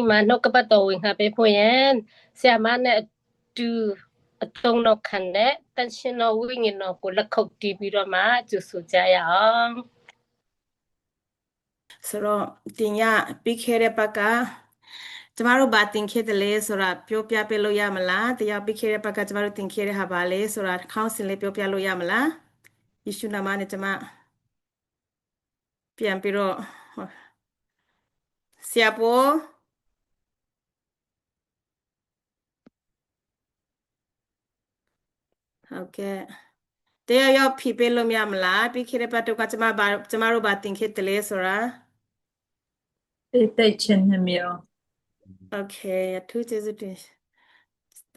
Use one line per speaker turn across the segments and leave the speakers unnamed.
မှာနှုတ်ကပတ်တော်ဝင်ခါပေးဖို့ရန်ဆရာမနဲ့အတူအတုံးတော့ခံတဲ့တန်ရှင်တော်ဝိညာဉ်တော်ကိုလက်ခုပ်တီးပြီးတော့မှကျူဆိုကြရအောင်
ဆိုတော့တင်ရပြီးခဲ့တဲ့ဘက်ကကျမတို့ဘာတင်ခဲ့တယ်လဲဆိုတာပြောပြပေးလို့ရမလားတရားပြီးခဲ့တဲ့ဘက်ကကျမတို့တင်ခဲ့တဲ့ဟာပါလဲဆိုတာခေါင်းစဉ်လေးပြောပြလို့ရမလားယေရှုနာမနဲ့ကျမပြန်ပြီးတော့ဆရာပေါ်ဟုတ်ကဲ့တရားရောက်ဖြည့်ပေးလို့မရမလားပြီးခဲ့တဲ့ဘက်ကကျမတို့ဘာတင်ခဲ့တယ်လဲဆိုတာ
တိတ်ချင်းနှမျိုး
โอเคသူကျေးဇူးတင်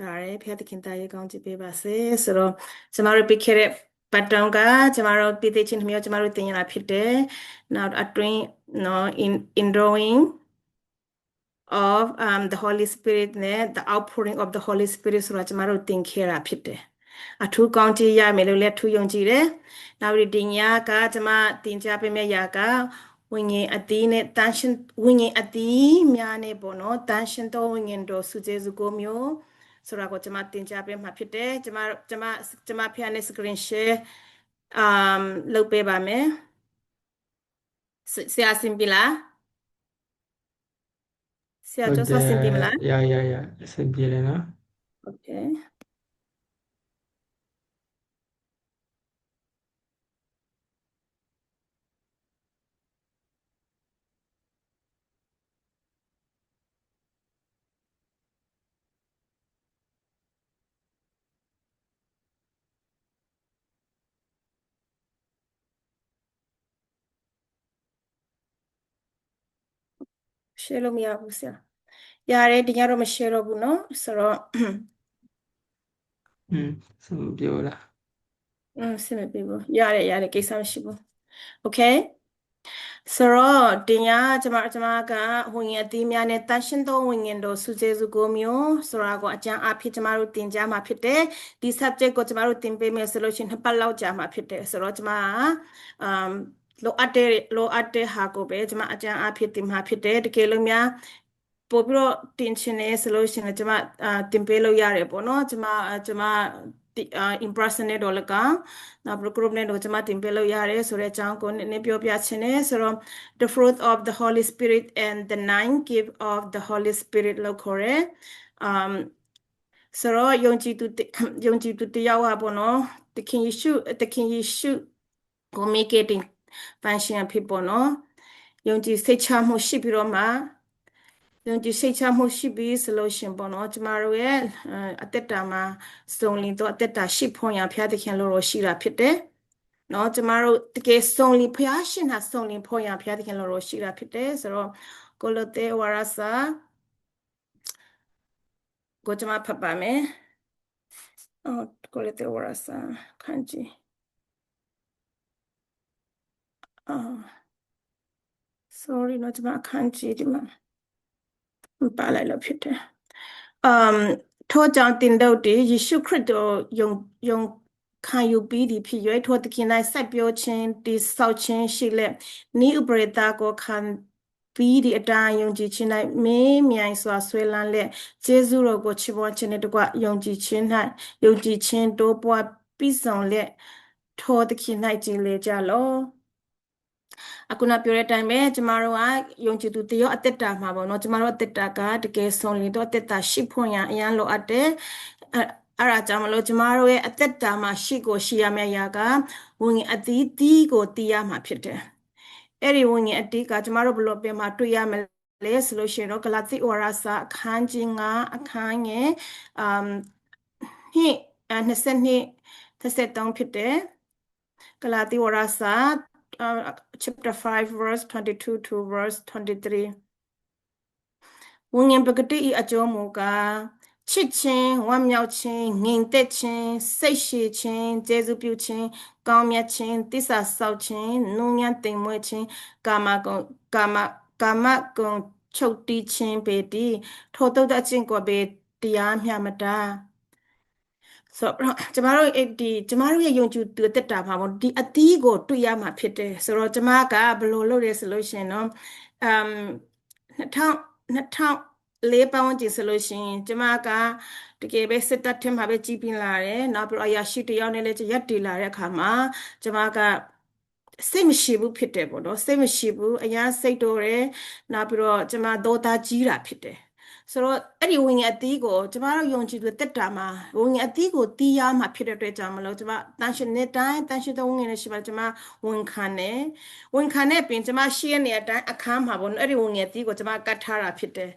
ဒါရယ်ဖျက်သခင်တာရေကောင်းကြည့်ပေးပါစေဆိုတော့ကျမတို့ပြီးခဲ့တဲ့ပတ်တုံးကကျမတို့ပြည်သေးချင်းမျိုးကျမတို့တင်ရတာဖြစ်တယ်နောက်အတွင်းနော် in drawing of the Holy Spirit နဲ့ the outpouring of the Holy Spirit ဆိုတာကျမတို့သင်ခဲ့တာဖြစ်တယ်အထူးကောင်းချီးရမယ်လို့လည်းထူးယုံကြည်တယ်နောက်ဒီညကကျမသင်ကြားပေးမယ့်ရာကဝိညာဉ်အသီးနဲ့တန်ရှင်ဝိညာဉ်အသီးများနဲ့ပေါ့နော်တန်ရှင်တော်ဝိညာဉ်တော်စုကျေစုကိုမျိုးဆိုတာကိုကျမသင်ကြားပေးမှာဖြစ်တယ်ကျမဖျားနဲ့ screen share လုပ်ပေးပါမယ်ဆရာစင်ပြီလားဆရာကျော်စင်ပြီမလား
ရအဆင်ပြေတယ်နော်
Okay share လို့မရဘူးဆရာရတယ်ဒီညတော့မ share တော့ဘူးเนาะဆိုတော့
စမပြောလား
စမပြေဘူးရတယ်ကိစ္စမရှိဘူး Okayဆိုတော့တင်ရကျမကဝိညာဉ်အသီးများနဲ့တန်ရှင်းသောဝိညာဉ်တော်စုကျေစုကိုမျိုးဆိုတာကိုအကျမ်းအဖြစ်ကျမတို့သင်ကြားမှာဖြစ်တယ်ဒီ subject ကိုကျမတို့သင်ပေးမယ်ဆိုလို့ရှိရင်နှစ်ပတ်လောက်ကြာမှာဖြစ်တယ်ဆိုတော့ကျမလိုအပ်တဲ့ဟာကိုပဲကျမအကျမ်းအဖြစ်သင်မှာဖြစ်တယ်တကယ်လို့များပို့ပြီးတော့တင်ချင်နေဆိုလို့ရှိရင်ကျမတင်ပေးလို့ရတယ်ပေါ့နော်ကျမimpression နဲ့တော့လကနောက် group နဲ့တော့ကျမတင်ပေးလို့ရတယ်ဆိုတဲ့အကြောင်းကိုနည်းနည်းပြောပြချင်တယ်ဆိုတော့ the fruit of the Holy Spirit and the 9 gift of the Holy Spirit လို့ခေါ်တယ်ဆိုတော့ယုံကြည်သူတယောက်ဟာပေါ့နော်သခင်ယေရှုကိုမိခဲ့တဲ့ပန်ရှင်ဖြစ်ပေါ့နော်ယုံကြည်စိတ်ချမှုရှိပြီးတော့မှယုံကြည်စိတ်ချမှုရှိပြီးဆိုလို့ရှင်ပေါ့နော်ကျမတို့ရဲ့အသက်တာမှာစုံလင်တော့အသက်တာရှိဖွင့်ရဖျားသခင်လို့ရှိတာဖြစ်တယ်နော်ကျမတို့တကယ်စုံလင်ဖျားရှင်ဟာစုံလင်ဖွင့်ရဖျားသခင်လို့ရှိတာဖြစ်တယ်ဆိုတော့ကိုလိုတေဝရစာကိုကျမဖတ်ပါမယ်ကိုလိုတေဝရစာခန်းကြီးsorry နော်ကျမခန်းကြီးဒီမှာပါလိုက်လို့ဖြစ်တယ်ထို့ကြောင့်တင်တို့တည်းယေရှုခရစ်တော်ယုံခံယူပြီးဒီဖြစ်၍ထိုသခင်၌ဆက်ပြောခြင်းတိဆောက်ခြင်းရှိလက်နိဥပရိသကိုခံပြီးဒီအတိုင်းယုံကြည်ခြင်း၌မင်းမြိုင်စွာဆွဲလန်းလက်ကျေးဇူးတော်ကိုချီးမွမ်းခြင်းနဲ့တကွယုံကြည်ခြင်းတိုးပွားပြီးဆောင်လက်ထိုသခင်၌ကြည်လေကြလောအခုနပြောတဲ့အတိုင်းပဲကျမတို့ကယုံကြည်သူတယောက်အသက်တာမှာပေါ့နော်ကျမတို့အသက်တာကတကယ်ဆုံးလင်တော့အသက်တာရှိဖွင့်ရအရန်လိုအပ်တယ်အဲ့ဒါကြောင့်မလို့ကျမတို့ရဲ့အသက်တာမှာရှိရမယ့်အရာကဝိညာဉ်အသီးကိုတည်ရမှာဖြစ်တယ်အဲ့ဒီဝိညာဉ်အသီးကကျမတို့ဘလို့ပြန်မှာတွေ့ရမယ်လဲဆိုလို့ရှိရင်တော့ဂလာတိဩဝါဒစာအခန်းကြီး9အခန်းငယ်22 23ဖြစ်တယ်ဂလာတိဩဝါဒစာ chapter 5 verse 22 to verse 23ဝိညာဉ်ပကတိ၏အကျိုးမူကားချစ်ခြင်းဝမ်းမြောက်ခြင်းငြိမ်သက်ခြင်းစိတ်ရှည်ခြင်းကျေးဇူးပြုခြင်းကောင်းမြတ်ခြင်းသစ္စာစောင့်ခြင်းနုညံ့သိမ်မွေ့ခြင်းကာမဂုဏ်ချုပ်တီးခြင်းပေတည်းထိုတုတ်အချင်းကိုပဲတရားမျှမတာဆိုတော့ကျမတို့ရဲ့ယုံကြည်သူအသက်တာမှာပေါ့ဒီအသီးကိုတွေ့ရမှာဖြစ်တယ်ဆိုတော့ကျမကဘယ်လိုလုပ်လဲဆိုလို့ရှင်နော် လေးပတ်ဝန်းကျင်ဆိုလို့ရှိရင်ကျမကတကယ်ပဲစစ်တပ်ထင်းမှာပဲကြီးပြင်းလာတယ်နောက်ပြီးတော့အရာရှိတယောက်နဲ့လည်းရက်တည်လာတဲ့အခါမှာကျမကစိတ်မရှိဘူးဖြစ်တယ်ပေါ့နော်စိတ်မရှိဘူးအရာစိတ်တော်တယ်နောက်ပြီးတော့ကျမဒေါသကြီးတာဖြစ်တယ်ဆိုတော့အဲ့ဒီဝိညာဉ်အသီးကိုကျမတို့ယုံကြည်သူတက်တာမှာဝိညာဉ်အသီးကိုတီးရမှာဖြစ်တဲ့အတွက်ကြောင့်မလို့ကျမတန်ရှင်တဲ့တိုင်းတန်ရှင်တဲ့ဝိညာဉ်နဲ့ရှိပါကျမဝန်ခံတယ်ဝန်ခံတဲ့ပြင်ကျမရှိရနေတဲ့အတိုင်းအခန်းမှာပေါ့နော်အဲ့ဒီဝိညာဉ်အသီးကိုကျမကတ်ထားတာဖြစ်တယ်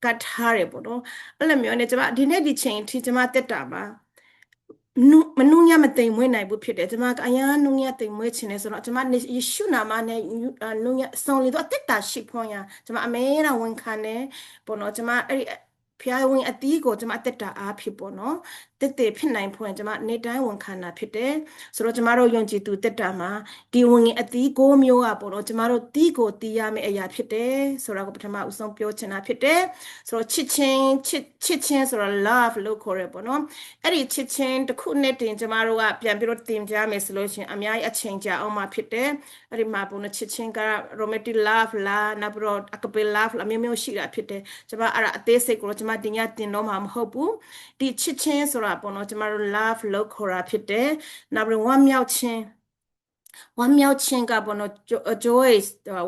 ကတ်ထားတယ်ပေါ့နော်အဲ့လိုမျိုးနဲ့ကျမဒီနေ့ဒီချိန်အထိကျမတက်တာမှာမနုညမသိမ်မွေးနိုင်ဘူးဖြစ်တယ်ကျမကအယားနုညသိမ်မွေးခြင်းနဲ့ဆိုတော့ကျမယေရှုနာမနဲ့နုညဆောင်လေတော့အသက်တာရှိဖွင့်ရကျမအမဲတော်ဝန်ခံတယ်ပေါ့နော်ကျမအဲ့ဒီဖျားဝင်အတီးကိုကျမအသက်တာအားဖြစ်ပေါ့နော်တက်တက်ဖြစ်နိုင်ဖွင့်ကျမနေတိုင်းဝန်ခံတာဖြစ်တယ်ဆိုတော့ကျမတို့ယုံကြည်သူတက်တာမှာဒီဝင်အတီးကိုမျိုးอ่ะပေါ့နော်ကျမတို့တီးကိုတီးရမယ့်အရာဖြစ်တယ်ဆိုတော့ပထမဦးဆုံးပြောချင်တာဖြစ်တယ်ဆိုတော့ချစ်ချင်းဆိုတော့ love လို့ခေါ်ရပေါ့နော်အဲ့ဒီချစ်ချင်းတစ်ခုနဲ့တင်ကျမတို့ကပြန်ပြီးတော့တင်ပြမယ်ဆိုလို့ရှိရင်အများကြီးအချိန်ကြာအောင်မှာဖြစ်တယ်အဲ့ဒီမှာပေါ့နော်ချစ်ချင်းက romantic love လားနောက်ပြီးတော့ acapella love လားမျိုးရှိတာဖြစ်တယ်ကျမအဲ့ဒါအသေးစိတ်ကိုကျမတင်ရတင်တော့မှာမဟုတ်ဘူးဒီချစ်ချင်းဆိုတာပေါ့နော်ကျမတို့ love လို့ခေါ်တာဖြစ်တယ်နောက်ပြီးဝမ်းမြောက်ခြင်းဝမ်းမြောက်ခြင်းကပေါ့နော် joy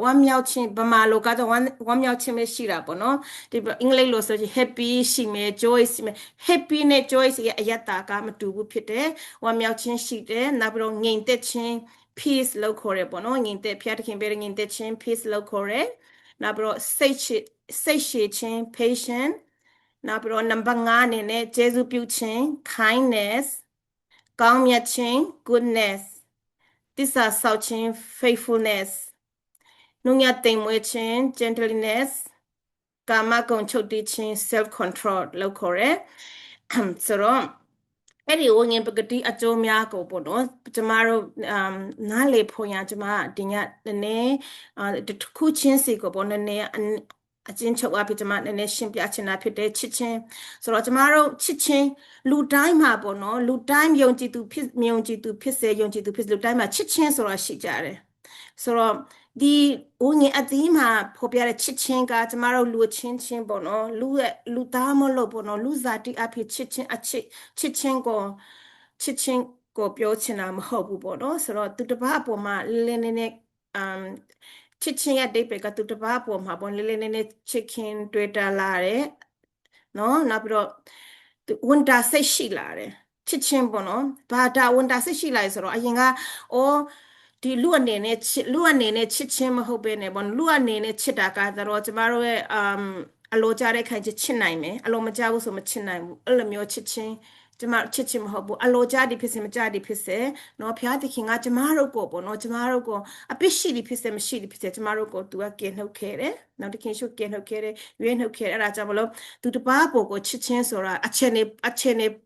ဝမ်းမြောက်ခြင်းဗမာလိုကတော့ဝမ်းမြောက်ခြင်းပဲရှိတာပေါ့နော်ဒီအင်္ဂလိပ်လိုဆိုရင် happy ရှိမယ် joy ရှိမယ် happy နဲ့ joy ရဲ့အယတ္တာကမတူဘူးဖြစ်တယ်ဝမ်းမြောက်ခြင်းရှိတယ်နောက်ပြီးတော့ငြိမ်သက်ခြင်း peace လို့ခေါ်ရပေါ့နော်ငြိမ်သက်ဖျားသခင်ပဲငြိမ်သက်ခြင်း peace လို့ခေါ်ရနောက်ပြီးတော့စိတ်ရှည်ခြင်း patient နောက်ပြီးတော့နံပါတ်5အနေနဲ့ကျေးဇူးပြုခြင်း kindness ကောင်းမြတ်ခြင်း goodness သစ္စာစောင့်ခြင်း faithfulness နှုတ်ညသိမ်မွေးခြင်း gentleness ကာမဂုဏ်ချုပ်တည်ခြင်း self control လို့ခေါ်ရဲဆိုတော့အဲ့ဒီဝိညာဉ်ပကတိအကျိုးများကိုပေါ့နော်ကျမတို့နားလေဖို့ရကျမဒီညနည်းတစ်ခုချင်းစီကိုပေါ့နည်းနည်းအချင်းချုပ်အဖြစ်ကျမနည်းနည်းရှင်းပြချင်တာဖြစ်တယ်ချစ်ချင်းဆိုတော့ကျမတို့ချစ်ချင်းလူတိုင်းမှာပေါ့နော်လူတိုင်းယုံကြည်သူဖြစ်စေယုံကြည်သူဖြစ်လူတိုင်းမှာချစ်ချင်းဆိုတာရှိကြတယ်ဆိုတော့ဒီဝိညာဉ်အသီးမှာဖော်ပြတဲ့ချစ်ချင်းကကျမတို့လူချင်းပေါ့နော်လူသားမလို့ပေါ့နော်လူစားတိအဖြစ်ချစ်ချင်းကိုပြောချင်တာမဟုတ်ဘူးပေါ့နော်ဆိုတော့သူတစ်ပါးအပေါ်မှာလင်းနေချစ်ချင်းရဲ့အဓိပ္ပာယ်ကသူတစ်ပါးအပေါ်မှာပေါ့လေးနေချစ်ခင်တွေ့တာလာတယ်နော်နောက်ပြီးတော့ဝန်တာစိတ်ရှိလာတယ်ချစ်ချင်းပေါ့နော်ဘာတာဝန်တာစိတ်ရှိလာဆိုတော့အရင်ကဒီလူအနေနဲ့ချစ်ချင်းမဟုတ်ပဲねပေါ့လူအနေနဲ့ချစ်တာကတော့ကျမတို့ရဲ့အလိုကြတဲ့ခိုင်ချစ်နိုင်မယ်အလိုမကြဘူးဆိုမချစ်နိုင်ဘူးအဲ့လိုမျိုးချစ်ချင်းကျမချစ်ချင်းမဟုတ်ဘူးအလိုကြသည်ဖြစ်စေမကြသည်ဖြစ်စေเนาะဘုရားသခင်ကကျမတို့ကိုပေါ့เนาะကျမတို့ကိုအပြစ်ရှိသည်ဖြစ်စေမရှိသည်ဖြစ်စေကျမတို့ကိုသူကကယ်နှုတ်ခဲ့တယ်နောက်တစ်ခင်ရှုကယ်နှုတ်ခဲ့တယ်ရွေးနှုတ်ခဲ့တယ်အဲ့ဒါကြောင့်မလို့သူတစ်ပါးပေါ်ကိုချစ်ချင်းဆိုတာအချက်နေ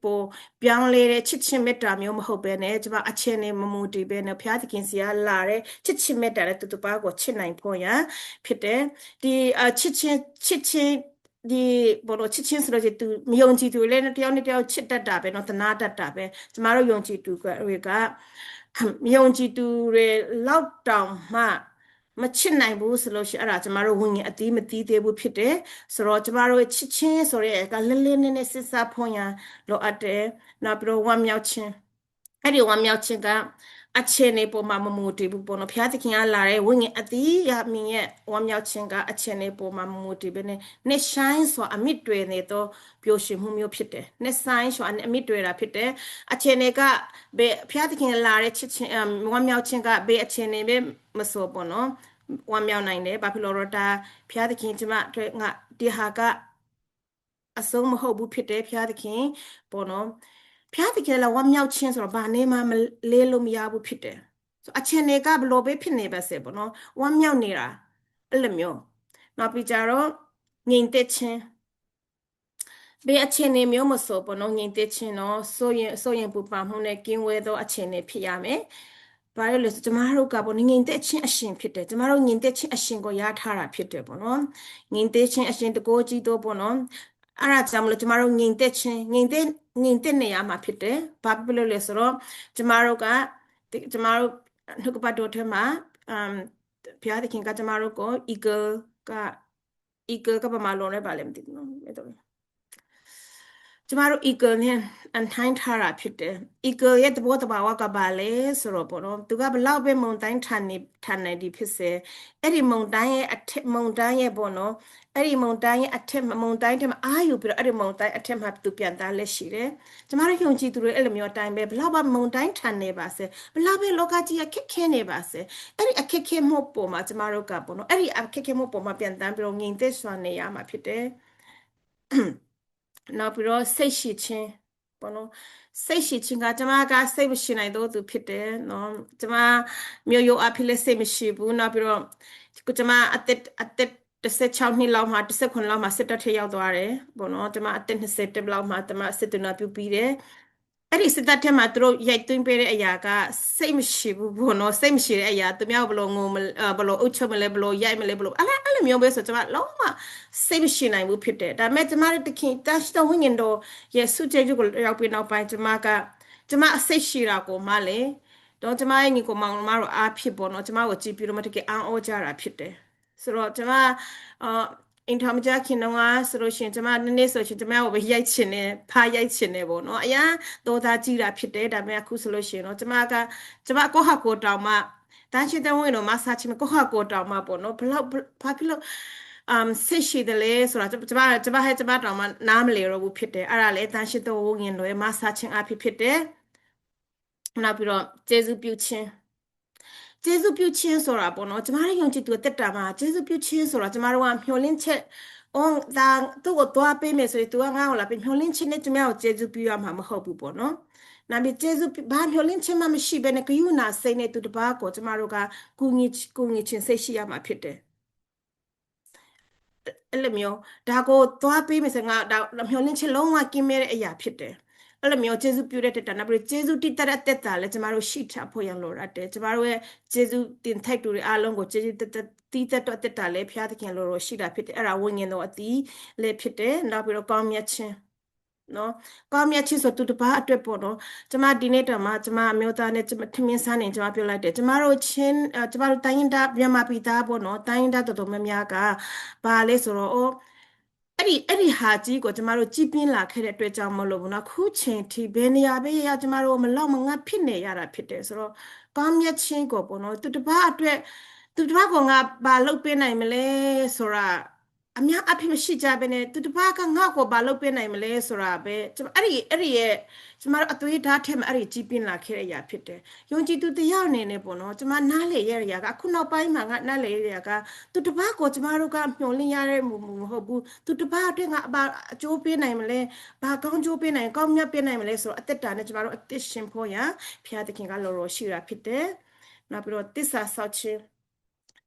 ပေါ်ပြောင်းလဲတဲ့ချစ်ချင်းမေတ္တာမျိုးမဟုတ်ပဲねကျမအချက်နေမမူတည်ပဲねဘုရားသခင်စီကလာတဲ့ချစ်ချင်းမေတ္တာနဲ့သူတစ်ပါးကိုချစ်နိုင်ဖို့ရဖြစ်တယ်ဒီချစ်ချင်းဒီဘောလို့ချစ်ချင်းဆိုတော့သူမယုံကြည်သူလည်းတယောက်နဲ့တယောက်ချစ်တတ်တာပဲเนาะသနာတတ်တာပဲကျမတို့ယုံကြည်သူတွေကမယုံကြည်သူတွေလောက်တောင်မှမချစ်နိုင်ဘူးဆိုလို့ရှိရင်အဲ့ဒါကျမတို့ဝိညာဉ်အသီးမသီးသေးဘူးဖြစ်တယ်ဆိုတော့ကျမတို့ချစ်ချင်းဆိုတဲ့ကလဲလဲနဲ့စစ်စားဖွင့်ရလိုအပ်တယ်နောက်ပြီးတော့ဝမ်းမြောက်ခြင်းအဲ့ဒီဝမ်းမြောက်ခြင်းကအချင်းနေပေါ်မှာမမူတည်ဘူးပေါ့နော်ဘုရားသခင်ကလာတဲ့ဝိညာဉ်အသီးရမင်းရဲ့ဝမ်းမြောက်ခြင်းကအချင်းနေပေါ်မှာမမူတည်ပဲနဲ့နှစ်ဆိုင်ဆိုအမြင့်တွေနေတော့ပျော်ရွှင်မှုမျိုးဖြစ်တယ်နှစ်ဆိုင်ဆိုအမြင့်တွေတာဖြစ်တယ်အချင်းနေကဘယ်ဘုရားသခင်လာတဲ့ချစ်ချင်းဝမ်းမြောက်ခြင်းကဘယ်အချင်းနေပဲမဆိုပေါ့နော်ဝမ်းမြောက်နိုင်တယ်ဘာဖြစ်လို့တော့ဒါဘုရားသခင်ကျမအတွက်ငါဒီဟာကအဆုံးမဟုတ်ဘူးဖြစ်တယ်ဘုရားသခင်ပေါ့နော်ဖျားတကယ်လားဝမ်းမြောက်ခြင်းဆိုတော့ဘာနဲ့မှမလေးလို့မရဘူးဖြစ်တယ်ဆိုအချင်းတွေကဘလို့ပဲဖြစ်နေပါစေပေါ့နော်ဝမ်းမြောက်နေတာအဲ့လိုမျိုးနောက်ပြီးကြတော့ငြိမ်သက်ခြင်းဘယ်အချင်းတွေမျိုးမဆိုပေါ့နော်ငြိမ်သက်ခြင်းတော့ဆိုရင်ပူပန်မှုနဲ့ကင်းဝဲသောအချင်းတွေဖြစ်ရမယ်ဘာလို့လဲဆိုကျမတို့ကပေါ့ငြိမ်သက်ခြင်းအရှင်ဖြစ်တယ်ကျမတို့ငြိမ်သက်ခြင်းအရှင်ကိုရထားတာဖြစ်တယ်ပေါ့နော်ငြိမ်သက်ခြင်းအရှင်တကိုးကြီးတော့ပေါ့နော်အဲ့ဒါကြောင့်မလို့ကျမတို့ငြိမ်သက်ခြင်းငြိမ်သက်နေရမှာဖြစ်တယ်ဘာဖြစ်လို့လဲဆိုတော့ကျမတို့နှုတ်ကပတ်တော်ထဲမှာဘုရားသခင်ကကျမတို့ကို eagle က eagle ကဘာမှလုံးလဲပါလဲမသိဘူးနော်အဲ့တော့ကျမတို့ eagle နဲ့အန်ထိုင်းထားတာဖြစ်တယ် eagle ရဲ့သဘောတဘာဝကဘာလဲဆိုတော့ပေါ့နော်သူကဘလောက်ပဲမုန်တိုင်းထန်နေဒီဖြစ်စေအဲ့ဒီမုန်တိုင်းရဲ့အထက်မုန်တိုင်းရဲ့ပေါ့နော်အဲ့ဒီမုန်တိုင်းရဲ့အထက်မုန်တိုင်းထဲမှာအာယူပြီးတော့အဲ့ဒီမုန်တိုင်းအထက်မှာသူပြန်သားလက်ရှိတယ်ကျမတို့ယုံကြည်သူတွေအဲ့လိုမျိုးအတိုင်းပဲဘလောက်ပဲမုန်တိုင်းထန်နေပါစေဘလောက်ပဲလောကကြီးအခက်ခဲနေပါစေအဲ့ဒီအခက်ခဲမှုပေါ်မှာကျမတို့ကပေါ့နော်အဲ့ဒီအခက်ခဲမှုပေါ်မှာပြန်တန်းပြီးတော့ငြိမ်သက်စွာနေရမှာဖြစ်တယ်နောက်ပြီးတော့စိတ်ရှိခြင်းပေါ့နော်စိတ်ရှိခြင်းကကျမကစိတ်မရှိနိုင်တော့သူဖြစ်တယ်နော်ကျမမျိုးရိုးအဖြစ်လည်းစိတ်မရှိဘူးနောက်ပြီးတော့ကျမအသက်16နှစ်လောက်မှ19လောက်မှစစ်တပ်ထရောက်သွားတယ်ပေါ့နော်ကျမအသက်20တက်လောက်မှကျမစစ်တနာပြုပြီးတယ်အဲ့ဒီစစ်တပ်ထဲမှာသူတို့ရိုက်သွင်းပေးတဲ့အရာကစိတ်မရှိဘူးဘောနော်စိတ်မရှိတဲ့အရာသူများဘလို့ငုံဘလို့အုပ်ချုပ်မလဲဘလို့ရိုက်မလဲဘလို့အဲ့လိုမျိုးပဲဆိုကျွန်မလုံးဝစိတ်မရှိနိုင်ဘူးဖြစ်တယ်ဒါပေမဲ့ကျွန်မတို့တခင်တရှိတော်ဝိညာဉ်တော်ယေရှုကျေးဇူးကိုရောက်ပြီးနောက်ပိုင်းကျွန်မအစိတ်ရှိတာကိုမှလေတော့ကျွန်မရဲ့ညီကိုမောင်မတို့အားဖြစ်ပေါ့နော်ကျွန်မကိုကြည်ပြီးတော့မတကယ်အံ့ဩကြတာဖြစ်တယ်ဆိုတော့ကျွန်မအင်တာမကြခင်တော့ဆိုလို့ရှိရင်ကျွန်မနည်းနည်းဆိုရှင်ကျွန်မကိုပဲရိုက်ချင်တယ်ဖားရိုက်ချင်တယ်ပေါ့နော်အရာတော်သားကြည့်တာဖြစ်တယ်ဒါပေမဲ့အခုဆိုလို့ရှိရင်တော့ကျွန်မကိုဟာကိုတောင်မှတန်းရှိတဲ့ဝင်တော့မဆာချင်ကိုဟာကိုတောင်မှပေါ့နော်ဘလောက်ဘာဖြစ်လို့ဆက်ရှိတယ်လေဆိုတော့ကျွန်မတောင်မှနားမလဲတော့ဘူးဖြစ်တယ်အဲ့ဒါလေတန်းရှိတဲ့ဝင်တော့မဆာချင်အဖြစ်တယ်နောက်ပြီးတော့ကျေးဇူးပြုခြင်းဆိုတာပေါ့နော်ကျမတို့ယုံကြည်သူတက်တာမှာကျေးဇူးပြုခြင်းဆိုတာကျမတို့ကမျှော်လင့်ချက်ဒါသူ့ကိုသွားပေးမယ်ဆိုရင် तू ကငါ့ကိုလာပြီးမျှော်လင့်ချက်နဲ့ကျမကိုကျေးဇူးပြုရမှာမဟုတ်ဘူးပေါ့နော်နောက်ပြီးကျေးဇူးဘာမျှော်လင့်ချက်မှမရှိဘဲနဲ့ဂရုဏာစိတ်နဲ့သူတစ်ပါးကိုကျမတို့ကကူညီခြင်းစိတ်ရှိရမှာဖြစ်တယ်အဲ့လိုမျိုးဒါကိုသွားပေးမယ်ဆိုငါဒါမျှော်လင့်ချက်လုံးဝကင်းမဲ့တဲ့အရာဖြစ်တယ်အဲ့လိုမျိုးကျေးဇူးပြုတဲ့တက်တာနောက်ပြီးကျေးဇူးတည်တဲ့တက်တာလည်းကျမတို့ရှိချဖို့ရန်လိုရတယ်ကျမတို့ရဲ့ကျေးဇူးတင်ထိုက်တူတွေအားလုံးကိုကျေးဇူးတည်တဲ့တက်တာလည်းဖျားသခင်လိုရှိတာဖြစ်တယ်အဲ့ဒါဝိညာဉ်တော်အတီးလည်းဖြစ်တယ်နောက်ပြီးတော့ကောင်းမြတ်ခြင်းနော်ကောင်းမြတ်ခြင်းဆိုသူတစ်ပါးအတွက်ပေါ့နော်ကျမဒီနေ့တော့မှကျမအမျိုးသားနဲ့ထမင်းစားနေကျမပြောလိုက်တယ်ကျမတို့တိုင်းရင်သားမြန်မာပြည်သားပေါ့နော်တိုင်းရင်သားတော်တော်များများကဘာလဲဆိုတော့အဲ့ဒီဟာကြီးကိုကျမတို့ကြည်ပြင်းလာခဲ့တဲ့အတွက်ကြောင့်မလို့ဘူးနော်ခုချိန်ထိဘယ်နေရာပဲရကျမတို့မလောက်မငတ်ဖြစ်နေရတာဖြစ်တယ်ဆိုတော့ကောင်းမြတ်ခြင်းကိုပေါ့နော်သူတစ်ပါးအတွက်သူတစ်ပါးကငါဘာလုပ်ပေးနိုင်မလဲဆိုတာအများအပြည့်မရှိကြဘဲနဲ့သူတစ်ပါးကငါ့ကိုဘာလုပ်ပေးနိုင်မလဲဆိုတာပဲအဲ့ဒီရဲ့ကျမတို့အသွေးဓာတ်ထဲမှာအဲ့ဒီကြည်ပြင်းလာခဲ့တဲ့အရာဖြစ်တယ်ယုံကြည်သူတရားအနေနဲ့ပေါ့နော်ကျမနားလေရတဲ့အရာကအခုနောက်ပိုင်းမှာငါနားလေရတဲ့အရာကသူတစ်ပါးကိုကျမတို့ကမျှော်လင့်ရတဲ့မဟုတ်ဘူးသူတစ်ပါးအတွက်ငါဘာအကျိုးပေးနိုင်မလဲဘာကောင်းကျိုးပေးနိုင်ကောင်းမြတ်ပေးနိုင်မလဲဆိုတော့အသက်တာနဲ့ကျမတို့အသက်ရှင်ဖို့ရဘုရားသခင်ကလော်ရှိတာဖြစ်တယ်နောက်ပြီးတော့တစ္ဆာဆောက်ခြင်း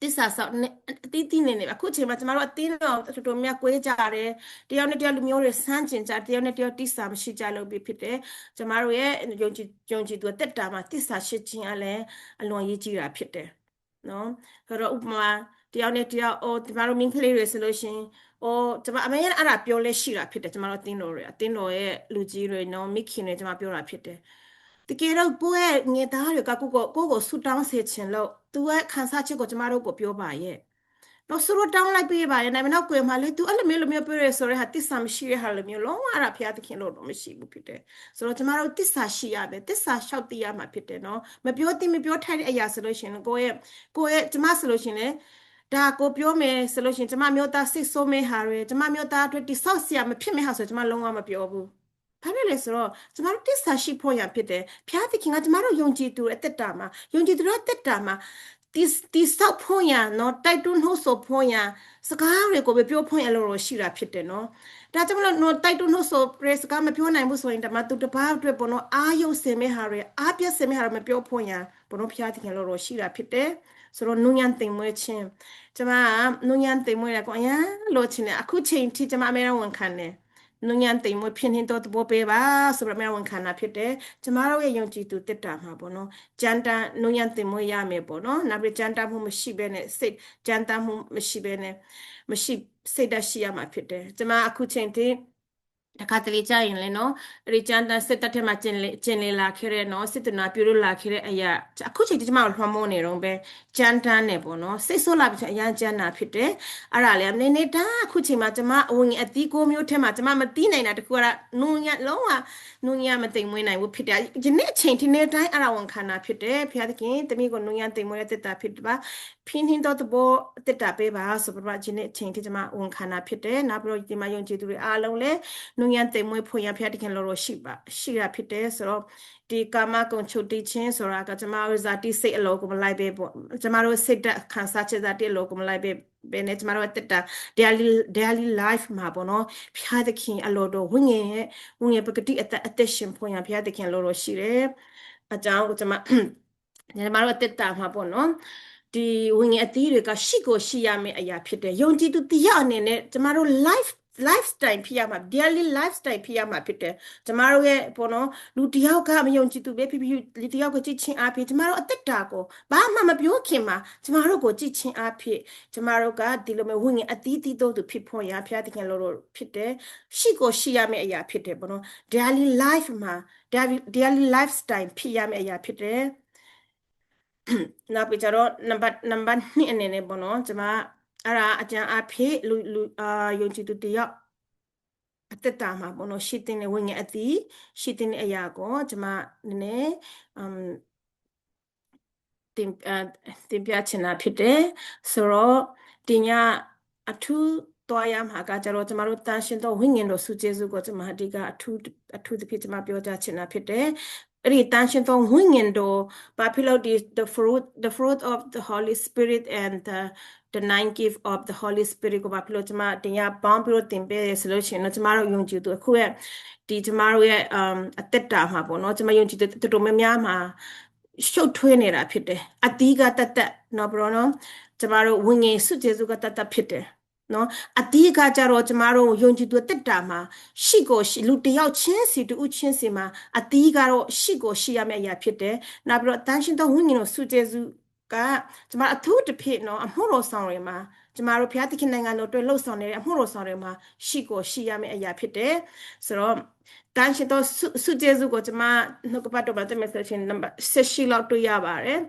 တစ္ဆာဆောက်အတီးနေအခုချိန်မှာကျမတို့အတင်းတော့တော်တော်များကွေးကြတယ်တယောက်နဲ့တယောက်လူမျိုးတွေဆန်းကျင်ကြတယောက်နဲ့တယောက်တစ္ဆာမရှိကြလို့ဖြစ်တယ်ကျမတို့ရဲ့ယုံကြည်သူတက်တာမှာတစ္ဆာရှိခြင်းအလည်းအလွန်ရေးကြီးတာဖြစ်တယ်နော်ဆိုတော့ဥပမာတယောက်နဲ့တယောက်ကျမတို့မင်းကလေးတွေဆိုလို့ရှိရင်ကျမအမေအဲ့ဒါပြောလဲရှိတာဖြစ်တယ်ကျမတို့အတင်းတော်ရဲ့လူကြီးတွေနော်မိခင်တွေကျမပြောတာဖြစ်တယ်တကယ်တော့ကိုယ့်ရဲ့ငယ်သားတွေကကိုဆူတောင်းစေခြင်းလို့သူရဲ့ခံစားချက်ကိုကျမတို့ကိုပြောပါရဲ့တော့ဆူတောင်းလိုက်ပေးပါရဲ့နိုင်မတော့ကိုယ်မှလေသူအဲ့လိုမျိုးပြောရဲဆိုရဲဟာတစ္ဆာမရှိတဲ့ဟာလိုမျိုးလုံးဝအရာဖျားသခင်လို့တော့မရှိဘူးဖြစ်တယ်ဆိုတော့ကျမတို့တစ္ဆာရှိရတယ်တစ္ဆာလျှောက်တည်ရမှာဖြစ်တယ်နော်မပြောထိုက်တဲ့အရာဆိုလို့ရှိရင်ကိုယ့်ရဲ့ကျမဆိုလို့ရှိရင်လေဒါကိုပြောမယ်ဆိုလို့ရှိရင်ကျမမျိုးသားစိတ်ဆိုးမဲ့ဟာတွေကျမမျိုးသားအတွက်တိဆောက်စရာမဖြစ်မဲ့ဟာဆိုကျမလုံးဝမပြောဘူးဘာဖြစ်လဲဆိုတော့ကျမတို့တစ္ဆာရှိဖို့ရဖြစ်တယ်ဖျားသခင်ကကျမတို့ယုံကြည်သူအသက်တာမှာယုံကြည်သူအသက်တာမှာဒီဆောက်ဖို့ရနော်တိုက်တွန်းနှုတ်ဆိုဖို့ရစကားတွေကိုပဲပြောဖို့ရလို့ရှိတာဖြစ်တယ်နော်ဒါကြောင့်မလို့နော်တိုက်တွန်းနှုတ်ဆိုစကားမပြောနိုင်ဘူးဆိုရင်တမသူတစ်ပါးအတွက်ပေါ့နော်အာယုံစင်မဲ့ဟာတွေအားပြတ်စင်မဲ့ဟာတွေမပြောဖို့ရပေါ့နော်ဖျားသခင်လို့ရှိတာဖြစ်တယ်ဆိုတော့နုညံသိမ်မွေးခြင်းကျမနုညံသိမ်မွေးရကောအရင်လို့ချင်းတယ်အခုချိန်ထိကျမအမဲဝန်ခံတယ်နုညံသိမ်မွေးဖြစ်နေတော့တဘောပေးပါဆိုတော့အမဲဝန်ခံတာဖြစ်တယ်ကျမတို့ရဲ့ယုံကြည်သူတက်တာမှာပေါ့နော်ကြမ်းတမ်းနုညံသိမ်မွေးရမယ်ပေါ့နော်နောက်ပြီးကြမ်းတမ်းမှုမရှိဘဲနဲ့စိတ်ကြမ်းတမ်းမှုမရှိဘဲနဲ့မရှိစိတ်ဓာတ်ရှိရမှာဖြစ်တယ်ကျမအခုချိန်ထိ တခါတလေကြာရင်လည်းနော်အဲ့ဒီကျန်တဲ့စစ်တပ်ထဲမှာကျင်လေလာခဲ့တဲ့နော်စစ်တနာပြုလို့လာခဲ့တဲ့အရာအခုချိန်ကျမတို့လွှမ်းမိုးနေတော့ပဲကျန်တန်းနေပေါ့နော်စိတ်ဆိုးလာပြီးအရန်ကျန်တာဖြစ်တယ်အဲ့ဒါလေနေနေတာအခုချိန်မှာကျမအဝင်အသီးကိုမျိုးထဲမှာကျမမသိနိုင်တာတခုကနုံညလုံးဝနုံညမသိမ်မွေးနိုင်ဘူးဖြစ်တယ်ဒီနေ့အချိန်ဒီနေ့တိုင်းအဲ့ဒါဝန်ခံတာဖြစ်တယ်ဖျားသခင်တမီးကိုနုံညသိမ်မွေးတဲ့တက်တာဖြစ်ပါဖင်းတော့တဘောတက်တာပေးပါဆိုပြပါဒီနေ့အချိန်ဒီကျမဝန်ခံတာဖြစ်တယ်နောက်ပြီးတော့ဒီမှာယုံကြည်သူတွေအားလုံးလည်းနုံညသိမ်မွေးဖွင့်ရဖျားသခင်လို့ရှိတာဖြစ်တယ်ဆိုတော့ဒီကာမဂုဏ်ချုပ်တိချင်းဆိုတာကကျမတို့ဇာတိစိတ်အလောကိုမလိုက်ပဲပေါ့ကျမတို့စိတ်တက်ခံစားချက်ဇာတိအလောကိုမလိုက်ပဲဘယ်နဲ့ကျမတို့တက်တာ daily life မှာပေါ့နော်ဖျားသခင်အလောတော်ဝိညာဉ်ရဲ့ပကတိအသက်ရှင်ဖွင့်ရဖျားသခင်လို့ရှိတယ်အကြောင်းကျမတို့တက်တာမှာပေါ့နော်ဒီဝိညာဉ်အသီးတွေကရှိကိုရှိရမယ့်အရာဖြစ်တယ်ယုံကြည်သူတရားအနေနဲ့ကျမတို့ lifestyle ဖြစ်ရမှာ daily lifestyle ဖြစ်ရမှာဖြစ်တယ်ကျမတို့ရဲ့ပေါ့နော်လူတယောက်ကမယုံကြည်သူပဲဖြစ်လူတယောက်ကိုကြည့်ချင်းအားဖြင့်ကျမတို့အသက်တာကိုဘာမှမပြောခင်မှာကျမတို့ကိုကြည့်ချင်းအားဖြင့်ကျမတို့ကဒီလိုမျိုးဝိညာဉ်အသီးတို့သူဖြစ်ဖို့ရဖျားသခင်လို့ဖြစ်တယ်ရှိကိုရှိရမယ့်အရာဖြစ်တယ်ပေါ့နော် daily life မှာ daily lifestyle ဖြစ်ရမယ့်အရာဖြစ်တယ်နောက်ပြီးတော့နံပါတ်2အနေနဲ့ပေါ့နော်ကျမအဲ့ဒါအကျန်အဖြစ်လူယုံကြည်သူတယောက်အသက်တာမှာပေါ့နော်ရှိတဲ့ဝိညာဉ်အသီးရှိတဲ့အရာကိုကျမနည်းနည်းတင်ပြချင်တာဖြစ်တယ်ဆိုတော့ဒီညအထူးသွားရမှာကကျတော့ကျမတို့တန်ရှင်သောဝိညာဉ်တော်စုကျေးဇူးကိုကျမအဓိကအထူးသဖြင့်ကျမပြောကြားချင်တာဖြစ်တယ်အဲ့ဒီတန်ရှင်သောဝိညာဉ်တော်ဘာဖြစ်လို့ဒီ the fruit of the Holy Spirit and the nine gift of the Holy Spirit ကိုဘာဖြစ်လို့ကျမတင်ရပေါင်းပြီးတော့တင်ပေးရဆိုလို့ရှိရင်တော့ကျမတို့ယုံကြည်သူအခုရဲ့ဒီကျမတို့ရဲ့အသက်တာမှာပေါ့နော်ကျမယုံကြည်သူတော်တော်များများမှာရှုပ်ထွေးနေတာဖြစ်တယ်အတီးကတတ်နော်ဘရောနော်ကျမတို့ဝိညာဉ်စုကျေစုကတတ်ဖြစ်တယ်နော်အတီးကကြတော့ကျမတို့ယုံကြည်သူတက်တာမှာရှိကိုရှိလူတယောက်ချင်းစီတူချင်းစီမှာအတီးကတော့ရှိကိုရှိရမယ့်အရာဖြစ်တယ်နောက်ပြီးတော့တန်ရှင်သောဝိညာဉ်တော်စုကျေစုကကျမအထူးတစ်ဖြစ်နော်အမှုတော်ဆောင်တွေမှာကျမတို့ဘုရားသခင်နိုင်ငံတော်အတွက်လှုပ်ဆောင်နေတဲ့အမှုတော်ဆောင်တွေမှာရှိကိုရှိရမယ့်အရာဖြစ်တယ်ဆိုတော့တန်ရှင်သောစုကျေစုကိုကျမနှုတ်ကပတ်တော်မှာတက်မယ်ဆိုရင်နံပါတ်16လောက်တွေ့ရပါတယ်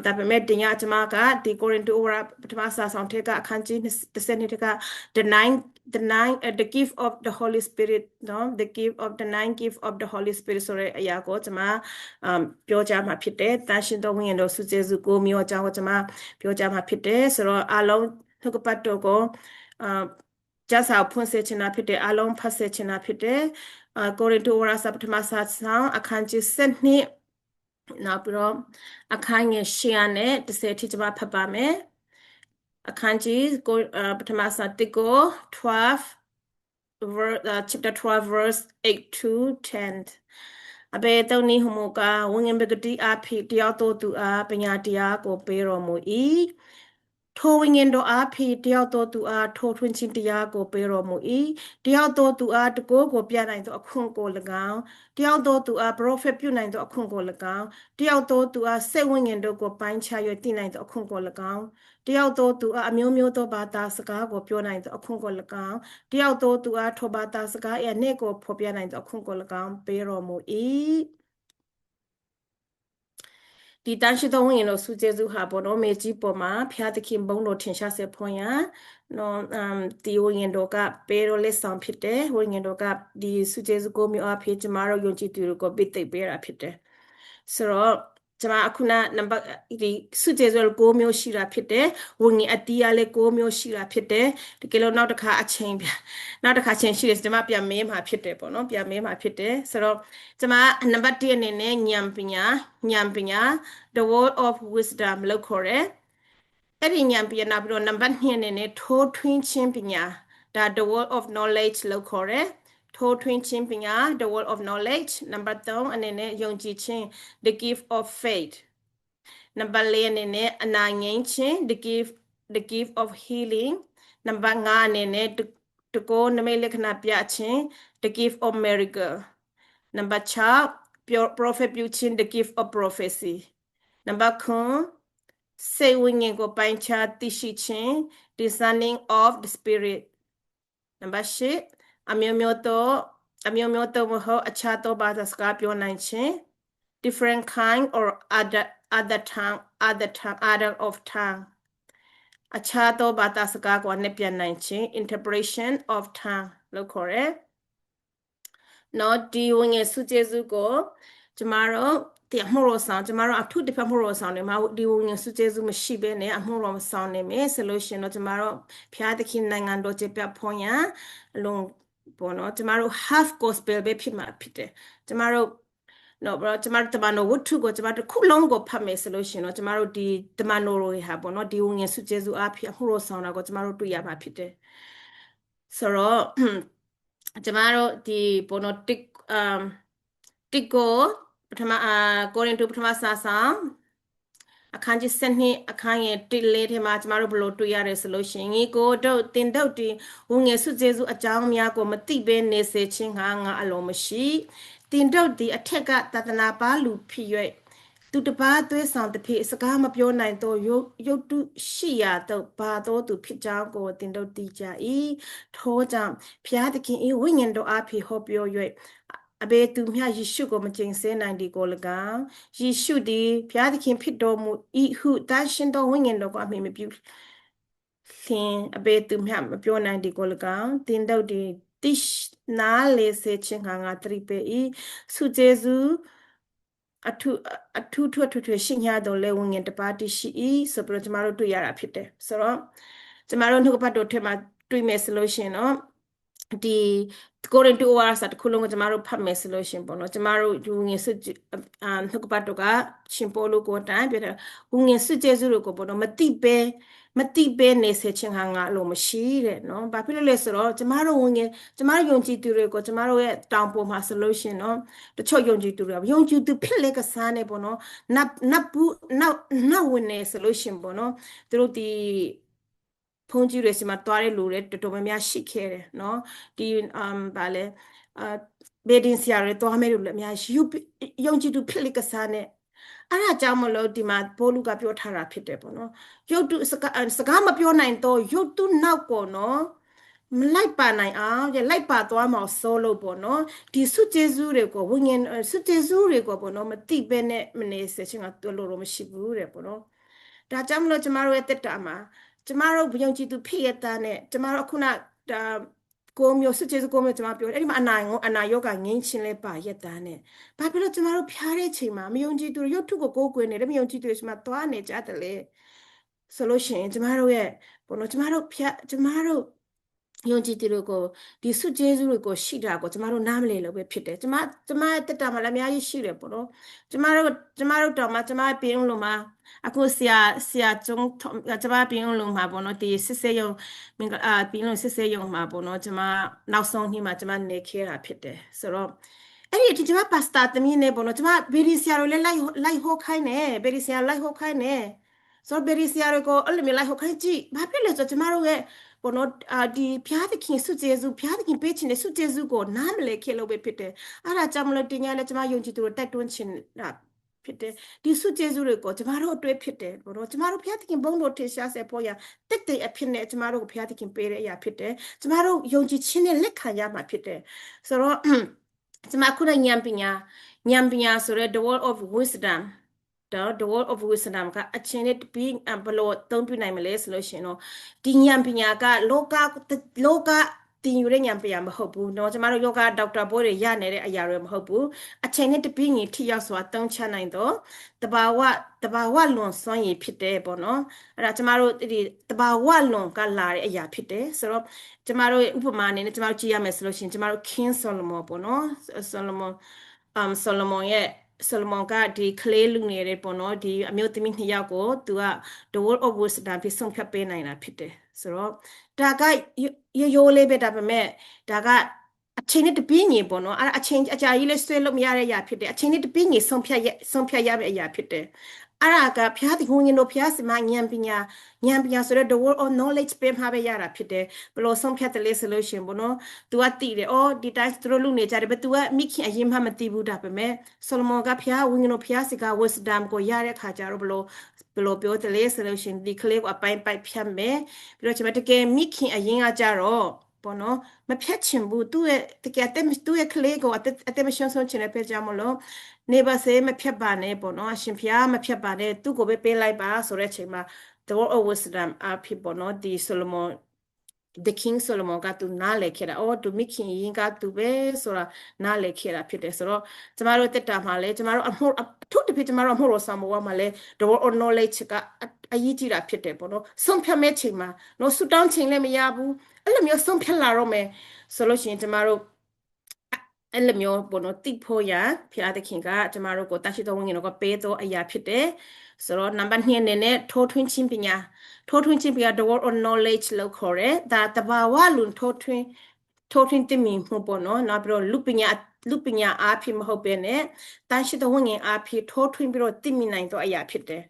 ဒါပေမဲ့တင်ရကျမကဒီကိုရင်တိုဝါပထမစာဆောင်ထက်ကအခန်းကြီး30ထက်က the gift of the Holy Spirit နော် the gift of the nine gift of the Holy Spirit ဆိုတဲ့အရာကိုကျမပြောကြားမှာဖြစ်တယ်တန်ရှင်တော်ဝိညာဉ်တော်စုကျေစုကိုမျိုးအကြောင်းကိုကျမပြောကြားမှာဖြစ်တယ်ဆိုတော့အလုံးနှုတ်ကပတ်တော်ကိုကျမ်းစာဖွင့်စေချင်တာဖြစ်တယ်အလုံးဖတ်စေချင်တာဖြစ်တယ်ကိုရင်တိုဝါစာပထမစာဆောင်အခန်းကြီး7နောက်ပြီးတော့အခန်းငယ်8နဲ့10ထိကျွန်မဖတ်ပါမယ်အခန်းကြီးကိုပထမစာတစ်ကိုchapter 12 verse 8 to 10အဘေတုန်နီဟမကဝငင်ဘဂတိအဖိတယောက်တို့သူအားပညာတရားကိုပေးတော်မူ၏ထိုဝိညာဉ်တော်အားဖြင့်တယောက်သောသူအားထိုထွင်းခြင်းတရားကိုပေးတော်မူ၏တယောက်သောသူအားတကိုးကိုပြနိုင်သောအခွင့်ကို၎င်းတယောက်သောသူအားပရောဖက်ပြုနိုင်သောအခွင့်ကို၎င်းတယောက်သောသူအားစိတ်ဝိညာဉ်တို့ကိုပိုင်းခြား၍သိနိုင်သောအခွင့်ကို၎င်းတယောက်သောသူအားအမျိုးမျိုးသောဘာသာစကားကိုပြောနိုင်သောအခွင့်ကို၎င်းတယောက်သောသူအားထိုဘာသာစကားရဲ့အနည်းကိုဖော်ပြနိုင်သောအခွင့်ကို၎င်းပေးတော်မူ၏ဒီတန်ရှိသောဝိညာဉ်တော်စုကျေစုဟာပေါ်တော့မေကြီးပေါ်မှာဖျားသခင်ဘုန်းတော်ထင်ရှားစေဖွင့်ရနော်ဒီဝိညာဉ်တော်ကပေတော်လက်ဆောင်ဖြစ်တယ်ဝိညာဉ်တော်ကဒီစုကျေစုကိုမျိုးအဖြစ်ကျမတို့ယုံကြည်သူတွေကိုပိတ်သိပ်ပေးတာဖြစ်တယ်ဆိုတော့ကျမအခုနနံပါတ်ဒီစုကျေစုကိုမျိုးရှိတာဖြစ်တယ်ဝိညာဉ်အတီးရလဲကိုမျိုးရှိတာဖြစ်တယ်တကယ်လို့နောက်တစ်ခါအချိန်ရှိတယ်ကျမပြန်မေးမှာဖြစ်တယ်ပေါ့နော်ပြန်မေးမှာဖြစ်တယ်ဆိုတော့ကျမနံပါတ်1အနေနဲ့ဉာဏ်ပညာ the word of wisdom လို့ခေါ်တယ်အဲ့ဒီဉာဏ်ပညာပြီးတော့နံပါတ်2အနေနဲ့ထိုးထွင်းခြင်းပညာဒါ the word of knowledge လို့ခေါ်တယ်ထိုးထွင်းခြင်းပညာ the word of knowledge နံပါတ်3အနေနဲ့ယုံကြည်ခြင်း the gift of faith နံပါတ်4အနေနဲ့အနာငြိမ်းခြင်း the gift of healing နံပါတ်5အနေနဲ့တကောနမိတ်လက္ခဏာပြခြင်း the gift of miracle နံပါတ်6 prophet ပြုခြင်း the gift of prophecy နံပါတ်9စိတ်ဝိညာဉ်ကိုပိုင်းခြားသိရှိခြင်း discerning of the spirit နံပါတ်8 အမျိုးမျိုးတော့မဟုတ်အခြားသောဘာသာစကားပြောနိုင်ခြင်း different kind or other of tongue အခြားသောဘာသာစကားကိုနဲ့ပြန်နိုင်ခြင်း interpretation of tongue လို့ခေါ်တယ်နော်ဒီဝင်ငယ်စုကျေစုကိုကျမတို့ဒီအမှုတော်ဆောင်ကျမတို့အထုတစ်ဖက်မှုတော်ဆောင်တွေမှာဒီဝင်ငယ်စုကျေစုမရှိဘဲနဲ့အမှုတော်မဆောင်နေမယ်ဆိုလို့ရှိရင်တော့ကျမတို့ဖျားသခင်နိုင်ငံတော်ကျေပြဖွင့်ရအလုံးပေါ့နော်ကျမတို့ half gospel ပဲဖြစ်မှာဖြစ်တယ်ကျမတို့နော်ဘရောကျမတို့တမန်တော်ဝတ္ထုကိုကျမတို့ခုလုံးကိုဖတ်မယ်ဆိုလို့ရှိရင်တော့ကျမတို့ဒီတမန်တော်တွေဟာပေါ့နော်ဒီဝင်ငယ်စုကျေစုအဖြစ်အမှုတော်ဆောင်တာကိုကျမတို့တွေ့ရမှာဖြစ်တယ်ဆိုတော့ကျမတို့ဒီပေါ့နော်တစ်ကိုပထမကိုရင်တူပထမစာဆောင်အခန်းကြီး7အခန်းရဲ့1ထဲမှာကျမတို့ဘလို့တွေ့ရတယ်ဆိုလို့ရှိရင်ကိုတို့တင်တော့ဒီဝင်ငယ်စုကျေစုအကြောင်းများကိုမသိဘဲနေစေခြင်းငါအလုံးမရှိတင်တော့ဒီအထက်ကတသနာပါလူဖြစ်၍သူတပါးသွေးဆောင်တစ်ဖြစ်စကားမပြောနိုင်တော့ရုတ်တုရှိရတော့ဘာတော့သူဖြစ်ကြောင်းကိုတင်တော့သိကြ၏ထို့ကြောင့်ဘုရားသခင်၏ဝိညာဉ်တော်အဖြစ်ဟောပြော၍အဘယ်သူမျှယေရှုကိုမကျင့်စေနိုင်ဒီကို၎င်းယေရှုသည်ဘုရားသခင်ဖြစ်တော်မူ၏ဟုတန်ရှင်တော်ဝိညာဉ်တော်ကိုအမိမပြုသင်အဘယ်သူမျှမပြောနိုင်ဒီကို၎င်းတင်တော့ဒီတိနာလေစေခြင်းငါတရိပေ၏စုကျေစုအထုထွတ်ရှိညာတော်လဲဝိညာဉ်တပါးတရှိ၏ဆိုပြီးတော့ကျမတို့တွေ့ရတာဖြစ်တယ်ဆိုတော့ကျမတို့နှုတ်ကပတ်တော်ထဲမှာတွေ့မယ်ဆိုလို့ရှိရင်တော့ဒီကိုရင်တူဝါစာတခုလုံးကိုကျမတို့ဖတ်မယ်ဆိုလို့ရှင်ပေါ့နော်ကျမတို့ဒီငွေစစ်နှုတ်ကပတ်တော်ကရှင်ပေါ်လို့ကိုတိုင်းပြတယ်ငွေစစ်ကျေစုတို့ကိုပေါ့နော်မတိပဲနေစေခြင်းငါလို့မရှိတဲ့နော်ဘာဖြစ်လို့လဲဆိုတော့ကျမတို့ကျမတို့ယုံကြည်သူတွေကိုကျမတို့ရဲ့တောင်ပေါ်မှာဆိုလို့ရှင်နော်တချို့ယုံကြည်သူတွေယုံကြည်သူဖြစ်လေကစားနေပေါ့နော်နတ်ဝင်နေဆိုလို့ရှင်ပေါ့နော်သူတို့ဒီဖုန်ကြီးတွေစီမှာတွားတဲ့လူတွေတော်တော်များများရှိခဲ့တယ်နော်ဒီဗာလဲဘေဒင်းဆရာတွေတွားမဲ့လူလည်းအများကြီးယုံကြည်သူဖြစ်လိကစားနဲ့အဲ့ဒါကြောင့်မလို့ဒီမှာဘောလူကပြောထားတာဖြစ်တယ်ပေါ့နော်ရုပ်တုစကားမပြောနိုင်တော့ရုပ်တုနောက်ကိုနော်မလိုက်ပါနိုင်အောင်လိုက်ပါသွားမှာစိုးလို့ပေါ့နော်ဒီစုကျေစုတွေကိုဝိညာဉ်စုကျေစုတွေကိုပေါ့နော်မတိပဲနဲ့မနေစေချင်ကတော်လို့မရှိဘူးတဲ့ပေါ့နော်ဒါကြောင့်မလို့ကျမတို့ရဲ့တက်တာမှာကျမတို့ယုံကြည်သူဖြစ်ရတဲ့နဲ့ကျမတို့ခုနကိုမျိုးစုကျေစုကိုမျိုးကျမပြောအဲ့ဒီမှာအနာယောဂငင်းချင်းလဲပါရက်သားနဲ့ဘာဖြစ်လို့ကျမတို့ဖျားတဲ့ချိန်မှာမယုံကြည်သူရုပ်ထုကိုကိုးကွယ်နေတယ်မယုံကြည်သူတွေမှာသွားနေကြတယ်လေဆိုလို့ရှိရင်ကျမတို့ရဲ့ဘောနော်ကျမတို့ယုံကြည်သူတွေကိုဒီစုကျေးဇူးတွေကိုရှိတာကိုကျမတို့နားမလည်လို့ပဲဖြစ်တယ်ကျမတက်တာမှလည်းအများကြီးရှိတယ်ပေါ့နော်ကျမတို့တော့မှကျမပြင်းလို့မှာအခုဆရာကျုံကျမပြင်းလို့မှာပေါ့နော်ဒီစစ်စေးရုံပြင်းလို့စစ်စေးရုံမှာပေါ့နော်ကျမနောက်ဆုံးနေ့မှာကျမနေခဲ့တာဖြစ်တယ်ဆိုတော့အဲ့ဒီကျမပါစတာတမီးနဲ့ပေါ့နော်ကျမဘေဒီဆရာတို့လည်းလိုက်ဟောခိုင်းနေဘေဒီဆရာလိုက်ဟောခိုင်းနေဆိုတော့ဘေဒီဆရာတို့ကိုအဲ့လိုမျိုးလိုက်ဟောခိုင်းကြည့်ဘာဖြစ်လဲဆိုတော့ကျမတို့ရဲ့ဘောနော်ဒီဘုရားသခင်စုကျေစုဘုရားသခင်ပေးခြင်းနဲ့စုကျေစုကိုနားမလည်ခဲ့လို့ပဲဖြစ်တယ်အဲ့ဒါကြောင့်မလို့တင်ရလဲကျမယုံကြည်သူတို့တိုက်တွန်းခြင်းတာဖြစ်တယ်ဒီစုကျေစုတွေကိုကျမတို့အတွေ့ဖြစ်တယ်ဘောနော်ကျမတို့ဘုရားသခင်ဘုန်းတော်ထင်ရှားစေဖို့ရတက်တဲ့အဖြစ်နဲ့ကျမတို့ကိုဘုရားသခင်ပေးတဲ့အရာဖြစ်တယ်ကျမတို့ယုံကြည်ခြင်းနဲ့လက်ခံရမှာဖြစ်တယ်ဆိုတော့ကျမခုနဉာဏ်ပညာဆိုတဲ့ the word of wisdom the word of wisdom ကအချင်းနဲ့ပြီးဘလို့သုံးပြနိုင်မလဲဆိုလို့ရှိရင်တော့ဒီဉာဏ်ပညာကလောကတင်ယူတဲ့ဉာဏ်ပညာမဟုတ်ဘူးเนาะကျမတို့ယောဂဒေါက်တာဘိုးတွေရနေတဲ့အရာတွေမဟုတ်ဘူးအချင်းနဲ့တပြီးညီထိရောက်စွာတုံးချနိုင်တော့တဘာဝလွန်စွမ်းရည်ဖြစ်တယ်ပေါ့နော်အဲ့ဒါကျမတို့ဒီတဘာဝလွန်ကလာတဲ့အရာဖြစ်တယ်ဆိုတော့ကျမတို့ဥပမာအနေနဲ့ကျမတို့ကြည့်ရမယ်ဆိုလို့ရှိရင်ကျမတို့ King Solomon ပေါ့နော်Solomon ရဲ့ဆလမန်ကဒီကလေးလူငယ်တွေပေါ့နော်ဒီအမျိုးသမီး2ယောက်ကိုသူက the word of wisdom ဖြစ်ဆုံးဖြတ်ပေးနိုင်တာဖြစ်တယ်ဆိုတော့ဒါကရိုးလေးပဲဒါပေမဲ့ဒါကအချိန်နဲ့တပြင်းညီပေါ့နော်အဲ့အချိန်အကြာကြီးလေးဆွဲလို့မရတဲ့အရာဖြစ်တယ်အချိန်နဲ့တပြင်းညီဆုံးဖြတ်ရမယ့်အရာဖြစ်တယ်အဲ့ဒါကဘုရားသခင်တို့ဘုရားစမဉာဏ်ပညာဆိုတော့ the word of knowledge ပေးမှာပဲရတာဖြစ်တယ်ဘလို့ဆုံးဖြတ်တယ်လေဆိုလို့ရှင်ပေါ့နော် तू ကတည်တယ်အော်ဒီတိုင်းသူတို့လူနေကြတယ်ဘယ် तू ကမိခင်အရင်မှမသိဘူးဒါပေမဲ့ဆိုလမန်ကဘုရားဝိညာဉ်တော်ဘုရားစကား wisdom ကိုရတဲ့ခါကျတော့ဘလို့ပြောတယ်လေဆိုလို့ရှင်ဒီကလေးကိုအပိုင်းပိုက်ဖြတ်မယ်ပြီးတော့ကျွန်မတကယ်မိခင်အရင်ကကြတော့ ပေါ့နော်မဖြတ်ချင်ဘူးသူ့ရဲ့တကယ်သူ့ရဲ့ကလေးကိုအသက်မရှုံးဆုံးချင်တဲ့ဖြစ်ကြောင့်မလို့နေပါစေမဖြတ်ပါနဲ့ပေါ့နော်အရှင်ဖျားမဖြတ်ပါနဲ့သူ့ကိုပဲပေးလိုက်ပါဆိုတဲ့အချိန်မှာ the word of wisdom အဖြစ်ပေါ့နော်ဒီ Solomon the king Solomon ကသူနားလည်ခဲ့တာအော်သူမိခင်ရင်ကသူပဲဆိုတာနားလည်ခဲ့တာဖြစ်တယ်ဆိုတော့ကျမတို့တက်တာမှာလဲကျမတို့အမှုထုတ်တဖြစ်ကျမတို့အမှုတော်ဆောင်ဘဝမှာလဲ the word of knowledge ကအရေးကြီးတာဖြစ်တယ်ပေါ့နော်ဆုံးဖြတ်မဲ့ချိန်မှာနော်ဆူတောင်းချိန်လည်းမရဘူးအဲ့လိုမျိုးဆုံးဖြတ်လာတော့မယ်ဆိုလို့ရှိရင်ကျမတို့အဲ့လိုမျိုးပေါ့နော်တိဖို့ရဖျားသခင်ကကျမတို့ကိုတရှိတော်ဝင်ငယ်တော့ပေးတော့အရာဖြစ်တယ်ဆိုတော့နံပါတ်2အနေနဲ့ထိုးထွင်းခြင်းပညာထိုးထွင်းခြင်းပညာ the word of knowledge လို့ခေါ်တယ်ဒါတဘာဝလူထိုးထွင်းသိမြင်မှုပေါ့နော်နောက်ပြီးတော့လူပညာအားဖြင့်မဟုတ်ဘဲနဲ့တရှိတော်ဝင်ငယ်အားဖြင့်ထိုးထွင်းပြီးတော့သိမြင်နိုင်တော့အရာဖြစ်တယ်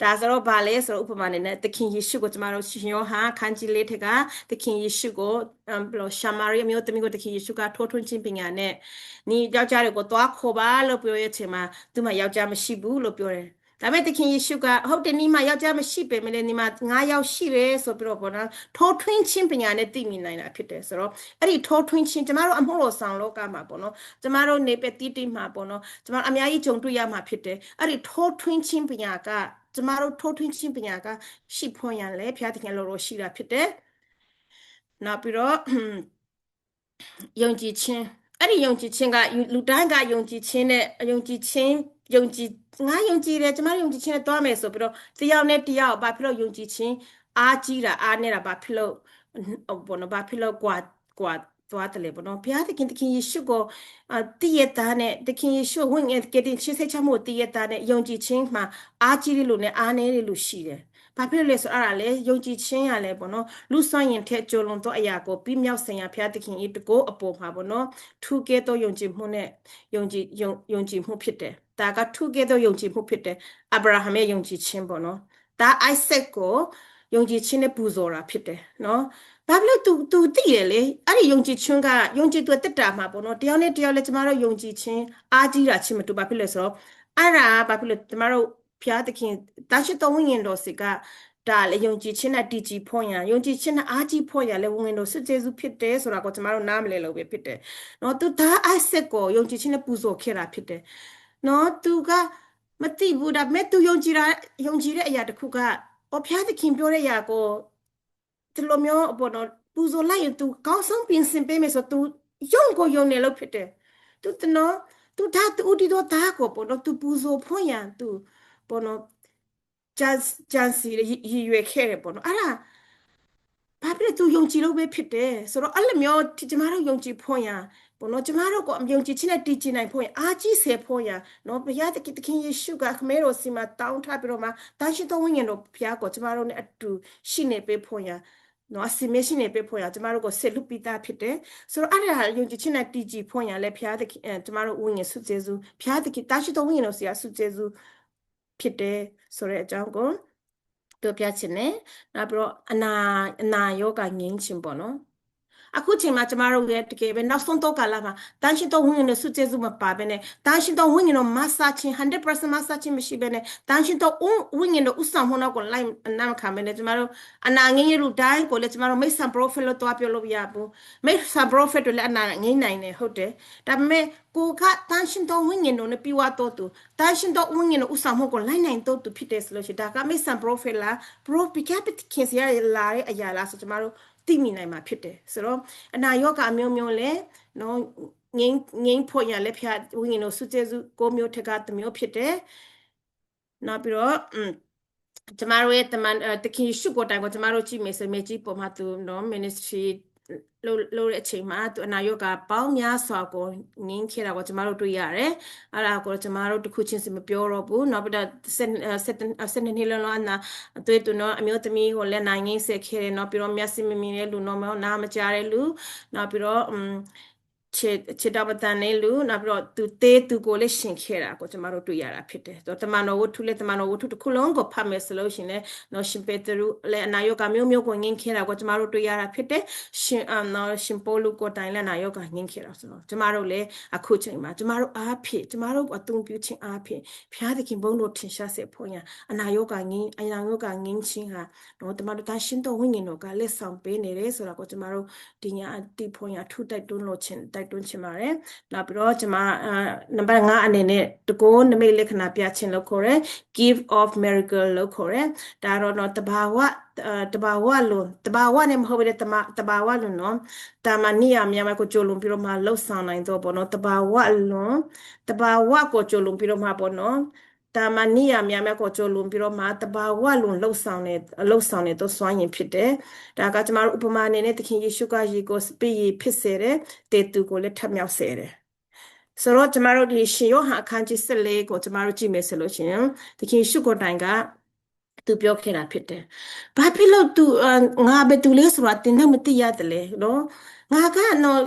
ဒါဆိုတော့ဗာလဲဆိုတော့ဥပမာနဲ့သခင်ယေရှုကိုကျမတို့ရှင်ယောဟန်ခန်းကြီးလေးထက်ကသခင်ယေရှုကိုဘလို့ရှာမာရိအမျိုးသမီးကိုသခင်ယေရှုကထိုးထွင်းခြင်းပညာနဲ့ညီယောက်ျားတွေကိုသွားခေါ်ပါလို့ပြောရချိန်မှာသူမှယောက်ျားမရှိဘူးလို့ပြောတယ်ဒါပေမဲ့သခင်ယေရှုကဟုတ်တယ်ညီမယောက်ျားမရှိပေမဲ့ညီမ9ယောက်ရှိတယ်ဆိုပြီးတော့ပေါ့နော်ထိုးထွင်းခြင်းပညာနဲ့သိမြင်နိုင်တာဖြစ်တယ်ဆိုတော့အဲ့ဒီထိုးထွင်းခြင်းကျမတို့အမှုတော်ဆောင်လောကမှာပေါ့နော်ကျမတို့နေပတိမှာပေါ့နော်ကျမတို့အများကြီးကြုံတွေ့ရမှာဖြစ်တယ်အဲ့ဒီထိုးထွင်းခြင်းပညာကကျမတို့ထိုးထွင်းခြင်းပညာကရှိဖွင့်ရလဲဖျားသခင်လိုရှိတာဖြစ်တယ်နောက်ပြီးတော့ယုံကြည်ခြင်းအဲ့ဒီယုံကြည်ခြင်းကလူတိုင်းကယုံကြည်ခြင်းနဲ့ယုံကြည်ငါယုံကြည်တယ်ကျမယုံကြည်ခြင်းနဲ့တွားမယ်ဆိုပြီးတော့တယောက်နဲ့တယောက်ဘာဖြစ်လို့ယုံကြည်ခြင်းအားကြီးတာအားနေတာဘာဖြစ်လို့ဘောနော်ဘာဖြစ်လို့ကွာသွားတယ်လေဘောနော်ဘုရားသခင်ယေရှုကိုတည်ရတဲ့နဲ့သခင်ယေရှုဝင်ကတဲ့ရှေ့ဆက်ချမှုတည်ရတဲ့ယုံကြည်ခြင်းမှာအားကြီးတယ်လို့နဲ့အားနည်းတယ်လို့ရှိတယ်ဘာဖြစ်လို့လဲဆိုအဲ့ဒါလေယုံကြည်ခြင်းရလဲပေါ့နော်လူဆောင်ရင်ထက်ကြုံလွန်တော့အရာကိုပြီးမြောက်ဆိုင်ရာဘုရားသခင်ဤတကိုအပေါ်မှာပေါ့နော်ထူကဲတော့ယုံကြည်မှုနဲ့ယုံကြည်မှုဖြစ်တယ်ဒါကထူကဲတော့ယုံကြည်မှုဖြစ်တယ်အာဗြဟံရဲ့ယုံကြည်ခြင်းပေါ့နော်ဒါအိုက်ဆက်ကိုယုံကြည်ခြင်းနဲ့ပူဇော်တာဖြစ်တယ်နော်ဘာဖြစ်လို့ तू သိရလေအဲ့ဒီယုံကြည်ခြင်းကယုံကြည်သူတက်တာမှာပေါ့နော်တယောက်နဲ့တယောက်လည်းကျမတို့ယုံကြည်ခြင်းအားကြီးတာချင်းမတူဘာဖြစ်လဲဆိုတော့အဲ့ဒါဘာဖြစ်လို့ကျမတို့ဘုရားသခင်တာရှိတော်ဝိညာဉ်တော်စီကဒါလေယုံကြည်ခြင်းနဲ့တည်ကြည်ဖွင့်ရယုံကြည်ခြင်းနဲ့အားကြီးဖွင့်ရလေဝိညာဉ်တော်စစ်ကျေစုဖြစ်တယ်ဆိုတာကိုကျမတို့နားမလည်လို့ပဲဖြစ်တယ်နော် तू ဒါအိုက်ဆက်ကိုယုံကြည်ခြင်းနဲ့ပူဇော်ခဲ့တာဖြစ်တယ်နော် तू ကမသိဘူးဒါပေမဲ့ तू ယုံကြည်တဲ့အရာတစ်ခုကဘုရားသခင်ပြောတဲ့အရာကိုဒီလိုမျိုးပေါ့နော်ပူဇော်လိုက်ရင် तू ကောင်းဆုံးပြင်ဆင်ပေးမယ်ဆို तू ယုံနေလို့ဖြစ်တယ် तू နော် तू ဒါ तू ဒီတော့ဒါကိုပေါ့နော် तू ပူဇော်ဖွင့်ရန် तू ပေါ့နော်ဂျန်စီရည်ရွယ်ခဲ့တယ်ပေါ့နော်အဲ့ဒါဘာဖြစ်လဲ तू ယုံကြည်လို့ပဲဖြစ်တယ်ဆိုတော့အဲ့လိုမျိုးကျမတို့ယုံကြည်ဖွင့်ရပေါ့နော်ကျမတို့ကိုယုံကြည်ခြင်းနဲ့တည်ကြည်နိုင်ဖွင့်အားကြီးစေဖွင့်ရနော်ဘုရားသခင်ယေရှုကခမဲတော်စီမှာတောင်းထားပြီးတော့မှတာရှိတော်ဝိညာဉ်တော်ဘုရားကိုကျမတို့နဲ့အတူရှိနေပေးဖွင့်ရနော်အစီမရှိနေပေးဖွင့်ရကျမတို့ကိုဆက်လူပိတာဖြစ်တယ်ဆိုတော့အဲ့ဒါယုံကြည်ခြင်းနဲ့တည်ကြည်ဖွင့်ရလဲဘုရားသခင်ကျမတို့ဝိညာဉ်ဆုကျေးဇူးဘုရားသခင်တာရှိတော်ဝိညာဉ်တော်စီကဆုကျေးဇူးဖြစ်တယ်ဆိုတဲ့အကြောင်းကိုပြောပြချင်တယ်နောက်ပြီးတော့အနာယောဂငြိမ်းခြင်းပေါ့နော်အခုချိန်မှာကျမတို့ရဲ့တကယ်ပဲနောက်ဆုံးတော့ကာလမှာတန်ရှင်းတော့ဝိညာဉ်တော်စုကျေစုမပါဘဲနဲ့တန်ရှင်းတော့ဝိညာဉ်တော်မဆာချင်း 100% မဆာချင်းမရှိဘဲနဲ့တန်ရှင်းတော့ဝိညာဉ်တော်ဥဆောင်မှုတော့ကိုလိုက်နာမခံဘဲနဲ့ကျမတို့အနာငြိမ်းရလို့တိုင်းကိုလည်းကျမတို့မိတ်ဆန်ပရိုဖက်လို့တွားပြောလို့မရဘူးမိတ်ဆန်ပရိုဖက်တွေလည်းအနာငြိမ်းနိုင်တယ်ဟုတ်တယ်ဒါပေမဲ့ကိုကတန်ရှင်းတော့ဝိညာဉ်တော်နဲ့ပြီးွားတော့သူတန်ရှင်းတော့ဝိညာဉ်တော်ဥဆောင်မှုကိုလိုက်နိုင်တော့သူဖြစ်တယ်ဆိုလို့ရှိရင်ဒါကမိတ်ဆန်ပရိုဖက်လားပရိုပီကပ်ခင်စီရလာတဲ့အရာလားဆိုကျမတို့သိမိနိုင်မှာဖြစ်တယ်ဆိုတော့အနာယောဂအမျိုးမျိုးလဲနော်ငိမ့်ဖို့ရလဲဖျားဝိညာဉ်တော်စုကျေစုကိုမျိုးထက်ကတမျိုးဖြစ်တယ်နောက်ပြီးတော့ကျမတို့ရဲ့တခင်ရှုကိုတိုင်ကိုကျမတို့ကြည့်မယ်ဆိုမေကြီးပေါ်မှာသူနော် ministry လို့တဲ့အချိန်မှာသူအနာယောဂပေါင်းများစွာကိုငင်းခဲ့တာကိုကျမတို့တွေ့ရတယ်အဲ့ဒါကိုကျမတို့တစ်ခုချင်းစီမပြောတော့ဘူးနောက်ပြီးတော့စနေနေ့လုံးအနာတွေ့သူနော်အမျိုးသမီးကိုလည်းနိုင်ငင်းဆက်ခဲ့တယ်နော်ပြီးတော့မျက်စိမမြင်တဲ့လူနော်နားမကြားတဲ့လူနောက်ပြီးတော့ ခြေတော်ပတန်နေလူနောက်ပြီးတော့သူသေးသူကိုလည်းရှင်ခဲ့တာကိုကျမတို့တွေ့ရတာဖြစ်တယ်ဆိုတော့တမန်တော်ဝတ္ထုလည်းတမန်တော်ဝတ္ထုတစ်ခုလုံးကိုဖတ်မယ်ဆိုလို့ရှင်လည်းနော်ရှင်ပေတရုလည်းအနာယောဂမျိုးမျိုးကိုငင်းခဲ့တာကိုကျမတို့တွေ့ရတာဖြစ်တယ်ရှင်နော်ရှင်ပေါလုကိုတိုင်လည်းအနာယောဂငင်းခဲ့တာဆိုတော့ကျမတို့လည်းအခုချိန်မှာကျမတို့အားဖြင့်ကျမတို့အသုံးပြုခြင်းအားဖြင့်ဘုရားသခင်ဘုန်းတော်ထင်ရှားစေဖို့ရန်အနာယောဂငင်းခြင်းဟာနော်ကျမတို့တန်ရှင်းတော်ဝိညာဉ်တော်ကလက်ဆောင်ပေးနေတယ်ဆိုတာကိုကျမတို့ဒီညာအတိဖို့ရန်ထူတိုက်တွန်းလို့ခြင်းတိုက်တွန်းခြင်းပါတယ်နောက်ပြီးတော့ကျမနံပါတ်5အနေနဲ့တကောနမိတ်လက္ခဏာပြခြင်းလို့ခေါ်တယ် give of miracle လို့ခေါ်တယ်ဒါတော့တဘာဝနဲ့မဟုတ်ဘဲတဘာဝလို့နော်တာမနိယမြန်မာကိုကြိုလုံပြီးတော့မှလှုပ်ဆောင်နိုင်တော့ပေါ့နော်တဘာဝကိုကြိုလုံပြီးတော့မှပေါ့နော်တာမနိယမြန်မာကိုကြိုလုံပြီးတော့မှတဘာဝလုံးလှုပ်ဆောင်နေတော့စွမ်းရင်ဖြစ်တယ်ဒါကကျမတို့ဥပမာအနေနဲ့သခင်ယေရှုကရေကိုပြည့်ဖြစ်စေတယ်တေသူကိုလည်းထပ်မြောက်စေတယ်ဆိုတော့ကျမတို့ဒီရှင်ယောဟန်အခန်းကြီး14ကိုကျမတို့ကြည့်မယ်ဆိုလို့ရှိရင်သခင်ရှုကိုတိုင်ကသူပြောခဲ့တာဖြစ်တယ်။ဘာဖြစ်လို့သူငါပဲသူလေးဆိုတာတင်တော့မသိရတယ်လေနော်။ငါကတော့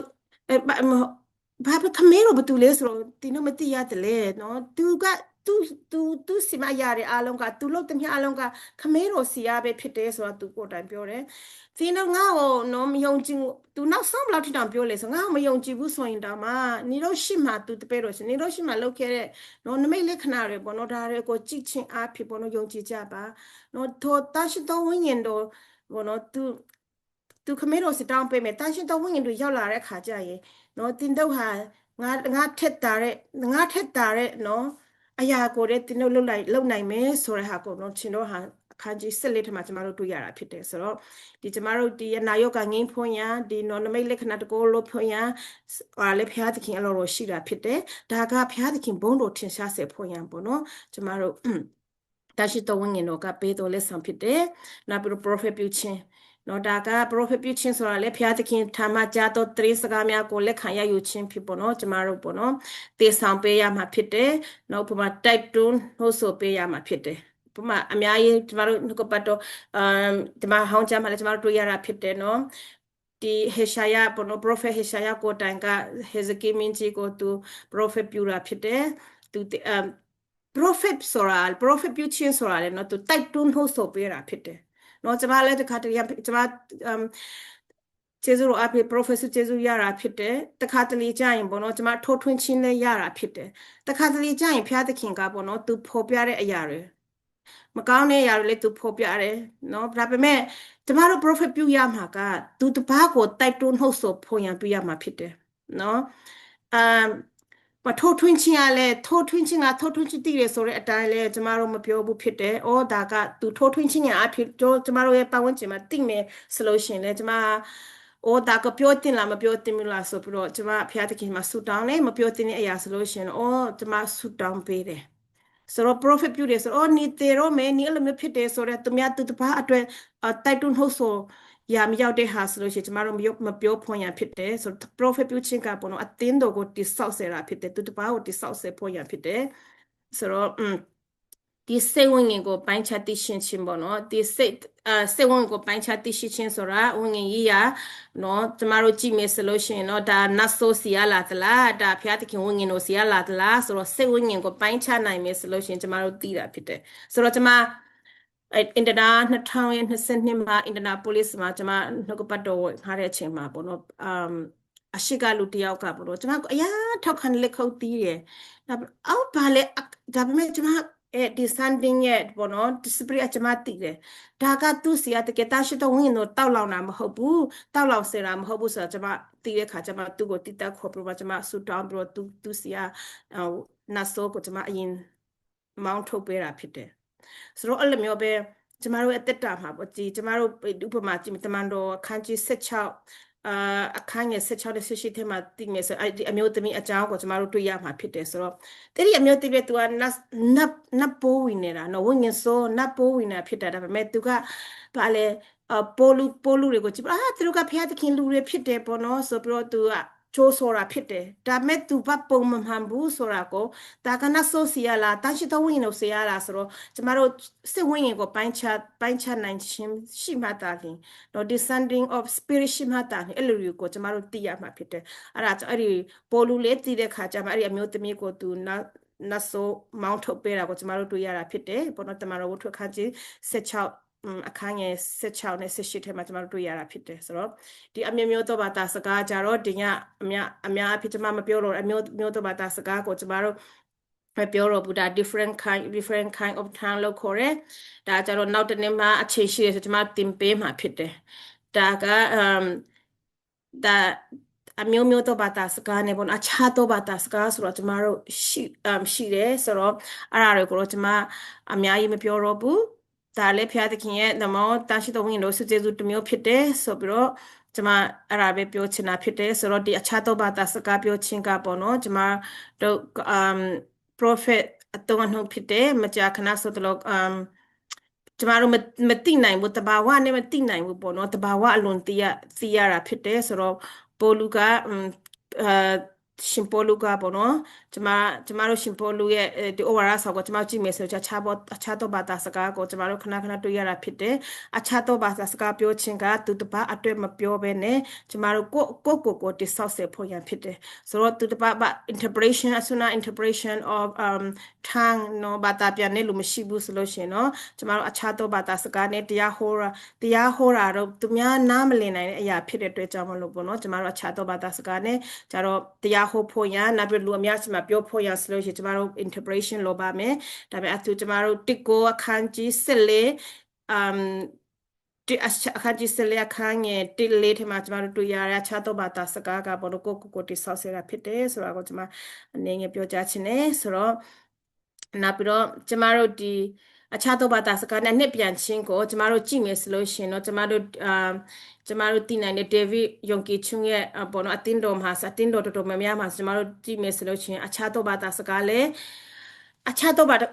ဘာဖြစ်ခမဲလို့ဘသူလေးဆိုတော့တင်တော့မသိရတယ်လေနော်။သူစီမရတဲ့အလုံးကသူလို့တမအလုံးကခမဲတော်စီရပဲဖြစ်တယ်ဆိုတာသူကိုတိုင်ပြောတယ်။ဒီတော့ငါ့ကိုနော်မယုံကြည်သူနောက်ဆုံးဘလောက်ထိတောင်ပြောလဲဆိုငါ့ကိုမယုံကြည်ဘူးဆိုရင်တောင်မှနေတော့ရှိမှသူတပည့်တော်ရှင်နေတော့ရှိမှလောက်ခဲ့တဲ့နော်နမိတ်လက္ခဏာတွေပေါ့နော်ဒါတွေကိုကြည့်ချင်းအားဖြစ်ပေါ့နော်ယုံကြည်ကြပါနော်ထိုတန်ရှိသောဝိညာဉ်တော်ပေါ့နော်သူခမဲတော်စတောင်းပေးမယ်တန်ရှိသောဝိညာဉ်တွေရောက်လာတဲ့ခါကျရင်နော်တင်တော့ဟာငါထက်တာတဲ့နော်အရာကိုလည်းတင်တို့လုံနိုင်မယ်ဆိုတဲ့ဟာကိုနော်ရှင်တို့ဟာအခန်းကြီး14ထဲမှာကျမတို့တွေ့ရတာဖြစ်တယ်ဆိုတော့ဒီကျမတို့ဒီနာယောဂငင်းဖွင့်ရဒီနော်နမိတ်လက္ခဏာတကောလို့ဖွင့်ရဟာလည်းဘုရားသခင်အလိုတော်ရှိတာဖြစ်တယ်ဒါကဘုရားသခင်ဘုန်းတော်ထင်ရှားစေဖွင့်ရပေါ့နော်ကျမတို့တရှိတော်ဝိညာဉ်တော်ကပေးတော်လက်ဆောင်ဖြစ်တယ်နောက်ပြီးတော့ prophet ပြုခြင်းနော်ဒါက prophet ပြုခြင်းဆိုတာလေဘုရားသခင်ထာမကြားတော်တရေစကားများကိုလက်ခံရယူခြင်းဖြစ်ပေါ့နော်ကျမတို့ပေါ့နော်သေဆောင်ပေးရမှာဖြစ်တယ်နောက်ဥပမာတိုက်တွန်းနှိုးဆော်ပေးရမှာဖြစ်တယ်ဥပမာအများကြီးကျမတို့နှုတ်ပတ်တော်ဒီမှာဟောင်းချမ်းမှာလည်းကျမတို့တွေ့ရတာဖြစ်တယ်နော်ဒီဟေရှာယပေါ့နော် prophet ဟေရှာယကိုတိုင်ကဟေဇကိမင်းကြီးကိုသူ prophet ပြုတာဖြစ်တယ်သူprophet ဆိုတာ prophet ပြုခြင်းဆိုတာလည်းနော်သူတိုက်တွန်းနှိုးဆော်ပေးတာဖြစ်တယ်နော်ကျမလည်းတခါတည်းကျမကျေးဇူးတော်အဖေ professor ကျေးဇူးရတာဖြစ်တယ်တခါတလေကြာရင်ပေါ့နော်ကျမထိုးထွင်းခြင်းလည်းရတာဖြစ်တယ်တခါတလေကြာရင်ဘုရားသခင်ကပေါ့နော်သူဖော်ပြတဲ့အရာတွေမကောင်းတဲ့အရာတွေလည်းသူဖော်ပြတယ်နော်ဒါပေမဲ့ကျမတို့ prophet ပြုရမှာကသူတပားကိုတိုက်တွန်းနှုတ်ဆော်ဖို့ရန်ပြုရမှာဖြစ်တယ်နော်ထိုးထွင်းခြင်းကလည်းထိုးထွင်းခြင်းတည်ရဆိုတဲ့အတိုင်းလဲကျမတို့မပြောဘူးဖြစ်တယ်။အော်ဒါကသူထိုးထွင်းခြင်းကအဖြစ်ကျမတို့ရဲ့ပတ်ဝန်းကျင်မှာသိမယ်ဆိုလို့ရှိရင်လဲကျမအော်ဒါကပြောတင်လားမပြောတင်ဘူးလားဆိုပြီးတော့ကျမဖျားသခင်မှာဆူတောင်းနေမပြောတင်တဲ့အရာဆိုလို့ရှိရင်အော်ကျမဆူတောင်းပေးတယ်။ဆိုတော့ prophet ပြုတယ်ဆိုတော့နေတေရောမဲနေလည်းမဖြစ်တယ်ဆိုတော့သူများသူတပားအတွက်တိုက်တွန်းဟုတ်ဆိုရာမရောက်တဲ့ဟာဆိုလို့ရှိရင်ကျမတို့မပြောဖွင့်ရဖြစ်တယ်ဆိုတော့ prophet ပြုခြင်းကပေါ့နော်အသင်းတော်ကိုတိဆောက်စေတာဖြစ်တယ်သူတပားကိုတိဆောက်စေဖွင့်ရဖြစ်တယ်ဆိုတော့ဒီစိတ်ဝိညာဉ်ကိုပိုင်းခြားသိရှင်းခြင်းပေါ့နော်ဒီစိတ်ဝိညာဉ်ကိုပိုင်းခြားသိရှင်းခြင်းဆိုတာဝိညာဉ်ကြီးရာနော်ကျမတို့ကြည့်မယ်ဆိုလို့ရှိရင်တော့ဒါနတ်ဆိုးစီရလာသလားဒါဘုရားသခင်ဝိညာဉ်တော်စီရလာသလားဆိုတော့စိတ်ဝိညာဉ်ကိုပိုင်းခြားနိုင်မယ်ဆိုလို့ရှိရင်ကျမတို့သိတာဖြစ်တယ်ဆိုတော့ကျမအင်တနာ2022မှာအင်တနာပိုလစ်မှာကျွန်မနှုတ်ကပတ်တော်ခါတဲ့အချိန်မှာပေါ့နော်အရှိကလူတယောက်ကပေါ့နော်ကျွန်မအရာထောက်ခံလက်ခုပ်တီးတယ်အောက်ပါလေဒါပေမဲ့ကျွန်မဒီ standing ရဲ့ပေါ့နော် display အကျွန်မတည်တယ်ဒါကသူ့စီရတကယ်တရှိတော့ဝင်တော့တောက်လောင်တာမဟုတ်ဘူးတောက်လောင်စေတာမဟုတ်ဘူးဆိုတော့ကျွန်မတည်တဲ့ခါကျွန်မသူ့ကိုတိတက်ခေါ်ပြီးတော့ကျွန်မဆူတောင်းပြီးတော့သူ့စီရနတ်ဆိုးကိုကျွန်မအရင်မောင်းထုတ်ပေးတာဖြစ်တယ်ဆိုတော့အဲ့လိုမျိုးပဲကျမတို့အသက်တာမှာပေါ့ဒီကျမတို့ဥပမာကြည့်တမန်တော်အခန်းကြီး16အခန်းငယ်16နဲ့18ထဲမှာတည်မယ်ဆိုအဲ့ဒီအမျိုးသမီးအကြောင်းကိုကျမတို့တွေ့ရမှာဖြစ်တယ်ဆိုတော့တတိအမျိုးသမီးသူကနတ်ပိုးဝင်နေတာနော်ဝိညာဉ်ဆိုးနတ်ပိုးဝင်နေတာဖြစ်တာဒါပေမဲ့သူကဘာလဲပိုလူတွေကိုကြည့်သူတို့ကဖျားသခင်လူတွေဖြစ်တယ်ပေါ့နော်ဆိုပြီးတော့သူက ချိုးဆိုတာဖြစ်တယ်ဒါမဲ့သူဘပုံမမှန်ဘူးဆိုတာကိုဒါကနဆိုစီရလားတရှိတော်ဝင်လို့စီရလားဆိုတော့ကျမတို့စစ်ဝင်ကိုပိုင်းခြားနိုင်ခြင်းရှိမှတာခင်တော့ descending of spirit ရှိမှတာခင်အဲ့လိုကိုကျမတို့သိရမှာဖြစ်တယ်အဲ့ဒါအဲ့ဒီပေါ်လူလေးသိတဲ့ခါကျမှအဲ့ဒီအမျိုးသမီးကိုသူနတ်ဆိုမောင်းထုတ်ပေးတာကိုကျမတို့တွေ့ရတာဖြစ်တယ်ပေါ်တော့တမန်တော်ဝတ္ထုခန်းကြီး16အခန်းငယ်16နဲ့18ထဲမှာကျမတို့တွေ့ရတာဖြစ်တယ်ဆိုတော့ဒီအမျိုးသောဘာသာစကားကြတော့ဒီညအများအဖြစ်ကျမမပြောတော့အမျိုးသောဘာသာစကားကိုကျမတို့ပြောတော့ဘူးဒါ different kind of tongue လို့ခေါ်တယ်ဒါကြတော့နောက်တစ်နေ့မှအခြေရှိရဆိုကျမတင်ပေးမှာဖြစ်တယ်ဒါကဒါအမျိုးသောဘာသာစကားနဲ့ပေါ့အခြားသောဘာသာစကားဆိုတော့ကျမတို့ရှိတယ်ဆိုတော့အဲ့ဒါတွေကိုတော့ကျမအများကြီးမပြောတော့ဘူးဒါလည်းဖျားသခင်ရဲ့ဓမ္မတာရှိတော်ဝင်လို့စုကျေစုတစ်မျိုးဖြစ်တယ်ဆိုပြီးတော့ကျမအဲ့ဒါပဲပြောချင်တာဖြစ်တယ်ဆိုတော့ဒီအခြားသောဘာသာစကားပြောချင်းကပေါ့နော်ကျမတို့ prophet အတော်အနှုတ်ဖြစ်တယ်မကြာခဏဆိုတော့ကျမတို့မသိနိုင်ဘူးတဘာဝနဲ့မသိနိုင်ဘူးပေါ့နော်တဘာဝအလွန်သိရတာဖြစ်တယ်ဆိုတော့ပိုလူကရှင်ပိုလူကပေါ့နော်ကျမတို့ရှင်ပိုလူရဲ့ဒီ overall ဆောက်ကိုကျမကြည့်မယ်ဆိုတော့အခြားသောဘာသာစကားကိုကျမတို့ခဏတွေ့ရတာဖြစ်တယ်အခြားသောဘာသာစကားပြောခြင်းကသူတပတ်အတွက်မပြောဘဲနဲ့ကျမတို့ကိုတိဆောက်စေဖို့ရန်ဖြစ်တယ်ဆိုတော့သူတပတ် interpretation as soon as interpretation of tongue နော်ဘာသာပြန်နေလို့မရှိဘူးဆိုလို့ရှိရင်နော်ကျမတို့အခြားသောဘာသာစကားနဲ့တရားဟောတာတော့သူများနားမလည်နိုင်တဲ့အရာဖြစ်တဲ့အတွက်ကြောင့်မလို့ပေါ့နော်ကျမတို့အခြားသောဘာသာစကားနဲ့ကျတော့တရားဟောဖို့ရန်နောက်ပြီးလူအများကြီးမှာပြောဖို့ရန်ဆိုလို့ရှိရင်ကျမတို့ interpretation လုပ်ပါမယ်ဒါပေမဲ့ကျမတို့တစ်ကိုအခန်းကြီး14အခန်းကြီး14အခန်းငယ်1ထဲမှာကျမတို့တွေ့ရတဲ့အခြားသောဘာသာစကားကပေါ့နော်ကိုတိဆောက်စေတာဖြစ်တယ်ဆိုတာကိုကျမအနေငယ်ပြောကြားချင်တယ်ဆိုတော့နောက်ပြီးတော့ကျမတို့ဒီအခြားသောဘာသာစကားနဲ့နှစ်ပြန်ချင်းကိုကျမတို့ကြည့်မယ်ဆိုလို့ရှိရင်တော့ကျမတို့သိနိုင်တဲ့ David ယုံကြည်ခြင်းရဲ့ပေါ့နော်အသင်းတော်မှာအသင်းတော်တော်များများမှာကျမတို့ကြည့်မယ်ဆိုလို့ရှိရင်အခြားသောဘာသာစကားလည်းအခြားသောဘာသာ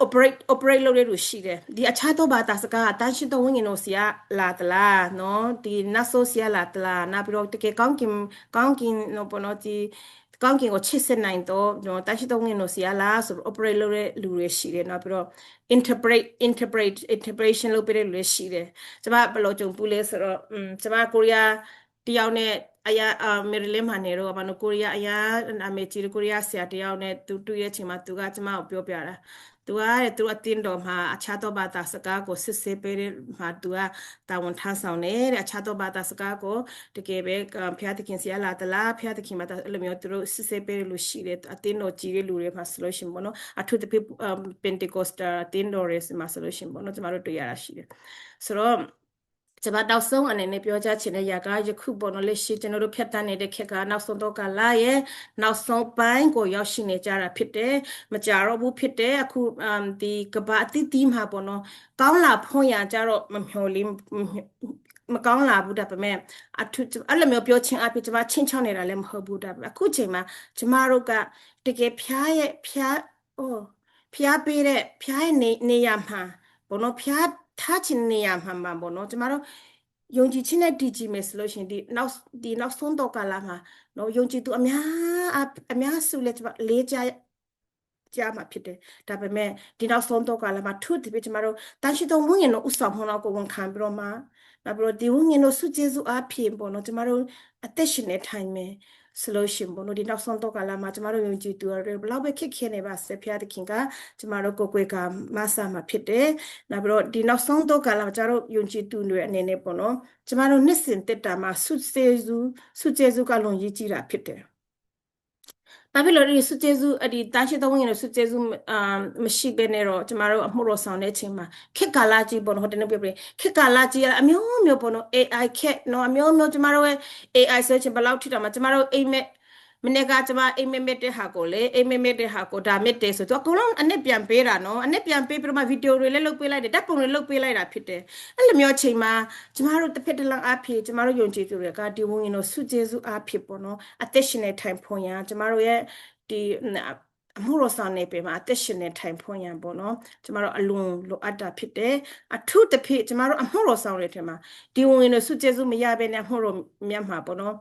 operate လုပ်ရလို့ရှိတယ်ဒီအခြားသောဘာသာစကားတန်ရှင်းသောဝိညာဉ်တော်စီကလာတလားနော်ဒီနတ်ဆိုစီကလာတလားနောက်ပြီးတော့တကယ်ကောင်းကင်နော်ပေါ့နော်ဒီကောင်းကင်ကိုချစ်စစ်နိုင်တော့တန်ရှင်းသောဝိညာဉ်တော်စီကလာဆိုတော့ operate လုပ်တဲ့လူတွေရှိတယ်နောက်ပြီးတော့ interpretation လုပ်ပေးတဲ့လူတွေရှိတယ်ကျမဘယ်လိုကြုံဘူးလဲဆိုတော့ကျမကိုရီးယားတယောက်နဲ့အရာမေရီလင်းမှာနေတော့ဘာလို့ကိုရီးယားအရာအမေကြီးကိုရီးယားဆရာတယောက်နဲ့သူတွေ့တဲ့အချိန်မှာသူကကျမကိုပြောပြတာသူအတင်းတော်မှာအခြားသောဘာသာစကားကိုစစ်ဆေးပေးတဲ့မှာသူကတာဝန်ထမ်းဆောင်တယ်တဲ့အခြားသောဘာသာစကားကိုတကယ်ပဲဖျားသခင်ဆရာလာတလားဖျားသခင်မှာအဲ့လိုမျိုးသူတို့စစ်ဆေးပေးလို့ရှိတယ်အတင်းတော်ကြီးတဲ့လူတွေမှာဆိုလို့ရှိရင်ပေါ့နော်အထူးသဖြင့် Pentecostal အတင်းတော်တွေမှာဆိုလို့ရှိရင်ပေါ့နော်ကျမတို့တွေ့ရတာရှိတယ်ဆိုတော့ကျမတောက်ဆုံးအနေနဲ့ပြောကြားချင်တဲ့ຢာကယခုပေါ်တော့လက်ရှိကျွန်တော်တို့ဖြတ်တန်းနေတဲ့ခက်ကနောက်ဆုံးတော့ကလာရဲ့နောက်ဆုံးပိုင်းကိုရောက်ရှိနေကြတာဖြစ်တယ်မကြတော့ဘူးဖြစ်တယ်အခုဒီကဘာအတိတီးမှာပေါ့နော်ကောင်းလာဖွင့်ရကြတော့မမျှော်လင့်မကောင်းလာဘူးဒါပေမဲ့အဲ့လိုမျိုးပြောချင်းအဖြစ်ကျမချင်းချောင်းနေတာလည်းမဟုတ်ဘူးဒါပေမဲ့အခုချိန်မှာကျမတို့ကတကယ်ဖျားပေးတဲ့ဖျားရဲ့နေရာမှာဘောနော်ဖျားထားချင်နေရမှာပေါ့နော်ကျမတို့ယုံကြည်ခြင်းနဲ့တည်ကြည်မယ်ဆိုလို့ရှိရင်ဒီနောက်ဆုံးတော့ကာလမှာနော်ယုံကြည်သူအများစုလဲကျမလေးကြားမှာဖြစ်တယ်ဒါပေမဲ့ဒီနောက်ဆုံးတော့ကာလမှာသူ့တပည့်ကျမတို့တန်ရှိတော်ဝိညာဉ်တော်ဥဆောင်မှုတော့ကိုဝန်ခံပြီးတော့မှနောက်ပြီးတော့ဒီဝိညာဉ်တော်စုကျေစုအဖြစ်ပေါ့နော်ကျမတို့အသက်ရှင်နေထိုင်မယ်ဆိုလို့ရှိရင်ပေါ့နော်ဒီနောက်ဆုံးတော့ကာလမှာကျမတို့ယုံကြည်သူတွေဘယ်လောက်ပဲခက်ခဲနေပါစေဖျားသခင်ကကျမတို့ကိုယ်ကမဆာမှာဖြစ်တယ်နောက်ပြီးတော့ဒီနောက်ဆုံးတော့ကာလမှာကျမတို့ယုံကြည်သူတွေအနေနဲ့ပေါ့နော်ကျမတို့နှစ်စဉ်တက်တာမှာစုကျေစုကလုံရေးကြည့်တာဖြစ်တယ်ဘာဖြစ်လို့ဒီစုကျေစုဒီတာရှိတော်ဝင်ရဲ့စုကျေစုမရှိဘဲနဲ့တော့ကျမတို့အမှုတော်ဆောင်တဲ့အချိန်မှာခက်ကာလကြီးပေါ့နော်ဟိုတနေ့ပြပြခက်ကာလကြီးအမျိုးပေါ့နော် AI ခက်နော်အမျိုးကျမတို့ရဲ့ AI ဆိုချင်ဘယ်လောက်ထိတော့မှကျမတို့အိမ်မက်မနေ့ကကျမအိမ်မက်တဲ့ဟာကိုလေအိမ်မက်တဲ့ဟာကိုဒါမက်တယ်ဆိုတော့အကုန်လုံးအနစ်ပြန်ပေးတာနော်အနစ်ပြန်ပေးပြီးတော့မှဗီဒီယိုတွေလည်းလုပ်ပေးလိုက်တယ်ဓာတ်ပုံတွေလုပ်ပေးလိုက်တာဖြစ်တယ်အဲ့လိုမျိုးအချိန်မှာကျမတို့တစ်ဖက်တစ်လမ်းအဖြစ်ကျမတို့ယုံကြည်သူတွေကဒီဝင်ရင်တော့စုကျေစုအဖြစ်ပေါ့နော်အသက်ရှင်နေထိုင်ဖွင့်ရကျမတို့ရဲ့ဒီအမှုတော်ဆောင်နေပြီမှာအသက်ရှင်နေထိုင်ဖွင့်ရပေါ့နော်ကျမတို့အလွန်လိုအပ်တာဖြစ်တယ်အထူးသဖြင့်ကျမတို့အမှုတော်ဆောင်တွေထဲမှာဒီဝင်ရင်တော့စုကျေစုမရဘဲနဲ့အမှုတော်မြတ်မှာပေါ့နော်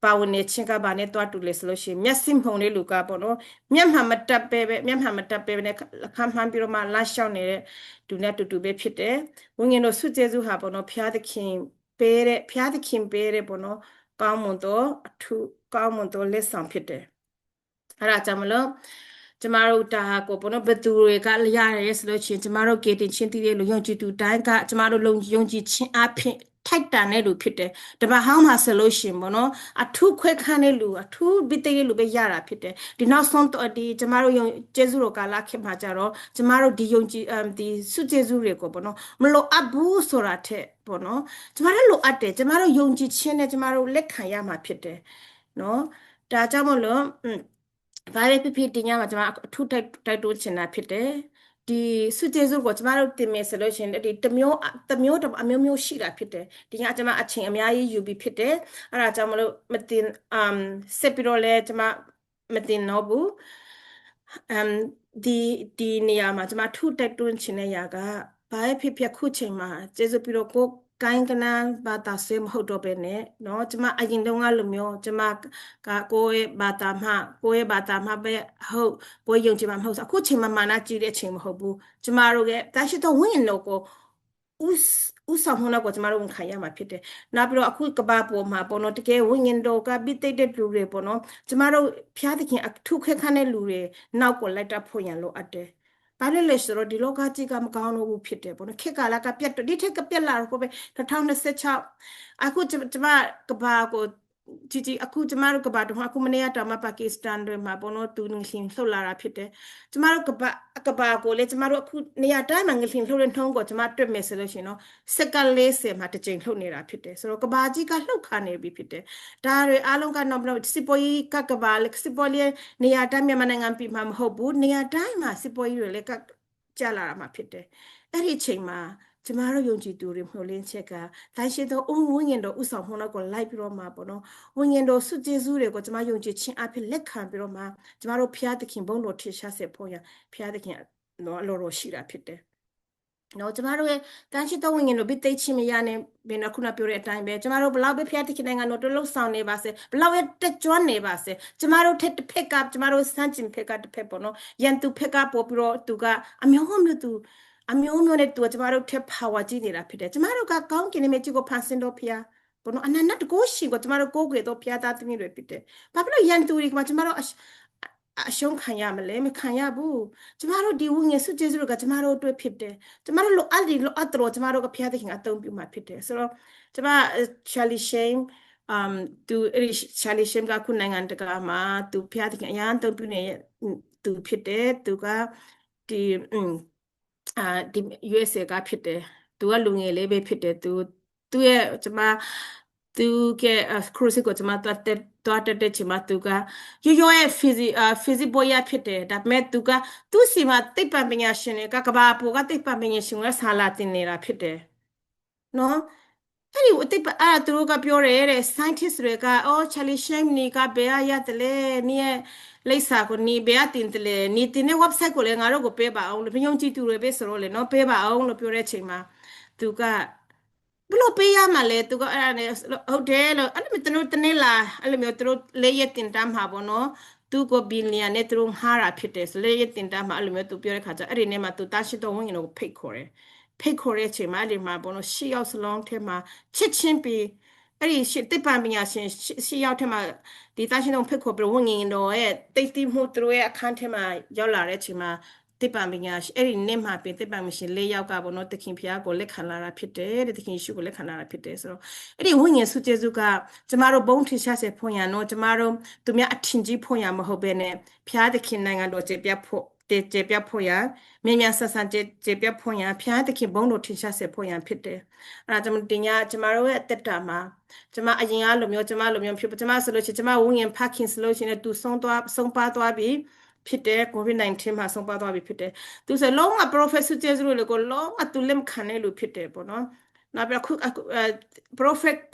ပါဝင်နေချင်းကဘာနဲ့တွားတူလေဆိုလို့ရှိရင်မျက်စိမှုံလေးလူကပေါ့နော်မျက်မှန်မတက်ပဲမျက်မှန်မတက်ပဲနဲ့ခမ်းမှန်းပြီးတော့မှလမ်းလျှောက်နေတဲ့သူနဲ့တူပဲဖြစ်တယ်ဝိညာဉ်တော်ဆုကျေးဇူးဟာပေါ့နော်ဖျားသခင်ပေးတဲ့ပေါ့နော်ကောင်းမွန်သောအထူးကောင်းမွန်သောလက်ဆောင်ဖြစ်တယ်အဲ့ဒါကြောင့်မလို့ကျမတို့ဒါကိုပေါ့နော်ဘသူတွေကရတယ်ဆိုလို့ရှိရင်ကျမတို့ကေတင်ချင်းတည်တဲ့လူယုံကြည်သူတိုင်းကကျမတို့လုံယုံကြည်ခြင်းအဖြစ်ထိုက်တန်တဲ့လူဖြစ်တယ်တပတ်ဟောင်းမှာဆိုလို့ရှိရင်ပေါ့နော်အထူးခွဲခန်းတဲ့လူအထူးဘိသိတဲ့လူပဲရတာဖြစ်တယ်ဒီနောက်ဆုံးဒီကျမတို့ယုံကျေးဇူးတော်ကာလခေတ်မှာကြတော့ကျမတို့ဒီယုံကြည်ဒီစုကျေးဇူးတွေကိုပေါ့နော်မလို့အပ်ဘူးဆိုတာထက်ပေါ့နော်ကျမတို့လိုအပ်တယ်ကျမတို့ယုံကြည်ခြင်းနဲ့ကျမတို့လက်ခံရမှာဖြစ်တယ်နော်ဒါကြောင့်မလို့ဘာပဲဖြစ်ဖြစ်တင်ရမှာကျွန်မအထူးတိုက်တွန်းချင်တာဖြစ်တယ်ဒီစုကျေစုကိုကျွန်မတို့တင်မယ်ဆိုလို့ရှိရင်ဒီတစ်မျိုးအမျိုးရှိတာဖြစ်တယ်ဒီကကျွန်မအချိန်အများကြီးယူပြီးဖြစ်တယ်အဲ့ဒါကြောင့်မလို့မတင်ဆက်ပြီးတော့လဲကျွန်မမတင်တော့ဘူးဒီနေရာမှာကျွန်မထူတိုက်တွန်းချင်တဲ့ຢာကဘာပဲဖြစ်ဖြစ်ခုချိန်မှာကျေစုပြီးတော့ကိုင်းကနန်းဘာသာဆွေးမဟုတ်တော့ပဲနဲ့เนาะကျမအရင်တုန်းကလိုမျိုးကျမကကိုယ့်ရဲ့ဘာသာမှပဲဟုတ်ကိုယ်ယုံကြည်မှမဟုတ်အခုချိန်မှာမာနကြီးတဲ့အချိန်မဟုတ်ဘူးကျမတို့ရဲ့တာရှိတော့ဝိညာဉ်တော်ကိုဥဆောင်မှုတော့ကိုကျမတို့ဝန်ခံရမှာဖြစ်တယ်နောက်ပြီးတော့အခုကဘာပေါ်မှာပေါ့နော်တကယ်ဝိညာဉ်တော်ကပိသိတဲ့လူတွေပေါ့နော်ကျမတို့ဖျားသခင်အထုခဲခန့်တဲ့လူတွေနောက်ကိုလိုက်တတ်ဖို့ရန်လိုအပ်တယ်ဘာလို့လဲဆိုတော့ဒီလောကကြီးကမကောင်းလို့ဘူးဖြစ်တယ်ပေါ့နော်ခေတ်ကာလကပြတ်ဒီထက်ကပြတ်လာတော့ပဲ2026အခုကျမကဘာကိုကြီးအခုကျမတို့ကဘာတော့အခုမနေ့ကတောင်မှပါကစ္စတန်တွေမှာပေါ့နော်သူငလင်လှုပ်လာတာဖြစ်တယ်ကျမတို့ကဘာကိုလေကျမတို့အခုနေရာတိုင်းမှာငလင်လှုပ်တဲ့ထုံးကိုကျမတွေ့မယ်ဆိုလို့ရှိရင်နော်စက္ကန့်40မှာတစ်ကြိမ်လှုပ်နေတာဖြစ်တယ်ဆိုတော့ကဘာကြီးကလှုပ်ခါနေပြီဖြစ်တယ်ဒါတွေအားလုံးကတော့စစ်ပေါ်ကြီးကဘာလေစစ်ပေါ်လေးနေရာတိုင်းမြန်မာနိုင်ငံပြည်မှာမဟုတ်ဘူးနေရာတိုင်းမှာစစ်ပေါ်ကြီးတွေလည်းကကြလာတာမှာဖြစ်တယ်အဲ့ဒီအချိန်မှာကျမတို့ယုံကြည်သူတွေမျှော်လင့်ချက်ကတိုင်းရှိသောဝိညာဉ်တော်ဥဆောင်မှုတော့ကိုလိုက်ပြီးတော့မှာပေါ့နော်ဝိညာဉ်တော်စုကျေးဇူးတွေကိုကျမယုံကြည်ခြင်းအဖြစ်လက်ခံပြီးတော့မှာကျမတို့ဖျားသခင်ဘုန်းတော်ထင်ရှားစေဖို့ရဖျားသခင်နော်အလိုတော်ရှိတာဖြစ်တယ်နော်ကျမတို့ရဲ့တန်ရှိသောဝိညာဉ်တော်ဘိသိချင်းမရနဲ့ဘယ်နှခုနပြောတဲ့အတိုင်းပဲကျမတို့ဘလောက်ပဲဖျားသခင်နိုင်ငံတော်တလုံးဆောင်နေပါစေဘလောက်ပဲတက်ကြွနေပါစေကျမတို့တစ်ဖက်ကကျမတို့စမ်းကျင်ဖက်ကတစ်ဖက်ပေါ့နော်ရန်သူဖက်ကပို့ပြီးတော့သူကအမျိုးမျိုးသူအမျိုးမျိုးနဲ့သူကျမတို့ထက် power ကြီးနေတာဖြစ်တယ်ကျမတို့ကကောင်းကင်နဲ့ကြီးကိုဖန်ဆင်းတော့ဖျားဘောနော်အနန္တတကိုရှိကိုကျမတို့ကိုးကွယ်တော့ဖျားသားသမီးတွေဖြစ်တယ်ဘာဖြစ်လို့ရန်သူတွေကကျမတို့အရှုံးခံရမလဲမခံရဘူးကျမတို့ဒီဝိညာဉ်စုကျေးဇူးကကျမတို့အတွက်ဖြစ်တယ်ကျမတို့လိုအပ်တော့ကျမတို့ကဖျားသခင်အသုံးပြုမှာဖြစ်တယ်ဆိုတော့ကျမ Charlie Shane သူCharlie Shane ကခုနိုင်ငံတကာမှာသူဖျားသခင်အရန်သုံးပြုနေသူဖြစ်တယ်သူကဒီ USA ကဖြစ်တယ်သူကလူငယ်လေးပဲဖြစ်တယ်သူရဲ့ကျမသူကခရုစစ်ကိုကျမတွားတက်ချင်မှသူကရိုးရဲ့ physics ဘောရဖြစ်တယ်ဒါပေမဲ့သူစီမှာသိပ္ပံပညာရှင်တွေကကဘာပေါ်ကသိပ္ပံပညာရှင်ကဆာလာတင်နေတာဖြစ်တယ်နော်အဲ့ဒီသူတို့ကပြောတယ်တဲ့ scientist တွေကCharlie Shane နေကဘယ်ရတယ်လဲနေရဲ့လိပ်စာကိုနေဘယ်တင်တယ်လဲနေတင်တဲ့ website ကိုလည်းငါတို့ကိုပေးပါအောင်လို့ဘယုံကြည်သူတွေပဲဆိုတော့လေနော်ပေးပါအောင်လို့ပြောတဲ့အချိန်မှာသူကဘလို့ပေးရမှာလဲသူကအဲ့ဒါနဲ့ဟုတ်တယ်လို့အဲ့လိုမျိုးသူတို့တနေ့လာအဲ့လိုမျိုးသူတို့လေးရက်တင်တမ်းမှာပေါ့နော်သူကိုဘီလီယံနဲ့သူတို့ငှားတာဖြစ်တယ်ဆိုလေးရက်တင်တမ်းမှာအဲ့လိုမျိုးသူပြောတဲ့ခါကျအဲ့ဒီနေ့မှာသူတာရှိတော်ဝင်ကိုဖိတ်ခေါ်တယ်တဲ့အချိန်မှာအဲ့ဒီမှာပေါ့နော်ရှစ်ယောက်စလုံးထဲမှာချစ်ချင်းပြီးအဲ့ဒီတိပ္ပံပညာရှင်ရှစ်ယောက်ထဲမှာဒီတာရှိတော်ဖိတ်ခေါ်ပြီးဝငင်တော်ရဲ့တိတ်တိမှုသူတို့ရဲ့အခန်းထဲမှာရောက်လာတဲ့အချိန်မှာတိပ္ပံပညာရှင်အဲ့ဒီနေ့မှာပြင်တိပ္ပံပညာရှင်၄ယောက်ကပေါ့နော်သခင်ဖျားကိုလက်ခံလာတာဖြစ်တယ်တဲ့သခင်ယေရှုကိုလက်ခံလာတာဖြစ်တယ်ဆိုတော့အဲ့ဒီဝိညာဉ်စုကျေစုကကျမတို့ဘုန်းထင်ရှားစေဖွင့်ရနော်ကျမတို့သူများအထင်ကြီးဖွင့်ရမဟုတ်ဘဲနဲ့ဖျားသခင်နိုင်ငံတော်ကျေပြတ်ဖို့ကျေပြတ်ဖို့ရမြင်မြန်ဆန်ဆန်ကျေပြတ်ဖို့ရဖျားသခင်ဘုန်းတော်ထင်ရှားစေဖို့ရဖြစ်တယ်အဲ့ဒါကြောင့်တင်ညာကျမတို့ရဲ့အသက်တာမှာကျမအရင်ကလိုမျိုးဖြစ်ကျမဆိုလို့ရှိရင်ကျမဝိညာဉ်ဖခင်ဆိုလို့ရှိရင်သူဆုံးပါသွားပြီဖြစ်တယ် COVID-19 မှာဆုံးပါသွားပြီဖြစ်တယ်သူဆိုလုံးဝ prophet ကျေးဇူးတွေကိုလုံးဝသူလက်ခံနေလို့ဖြစ်တယ်ပေါ့နော် နောက်ပြီးအခု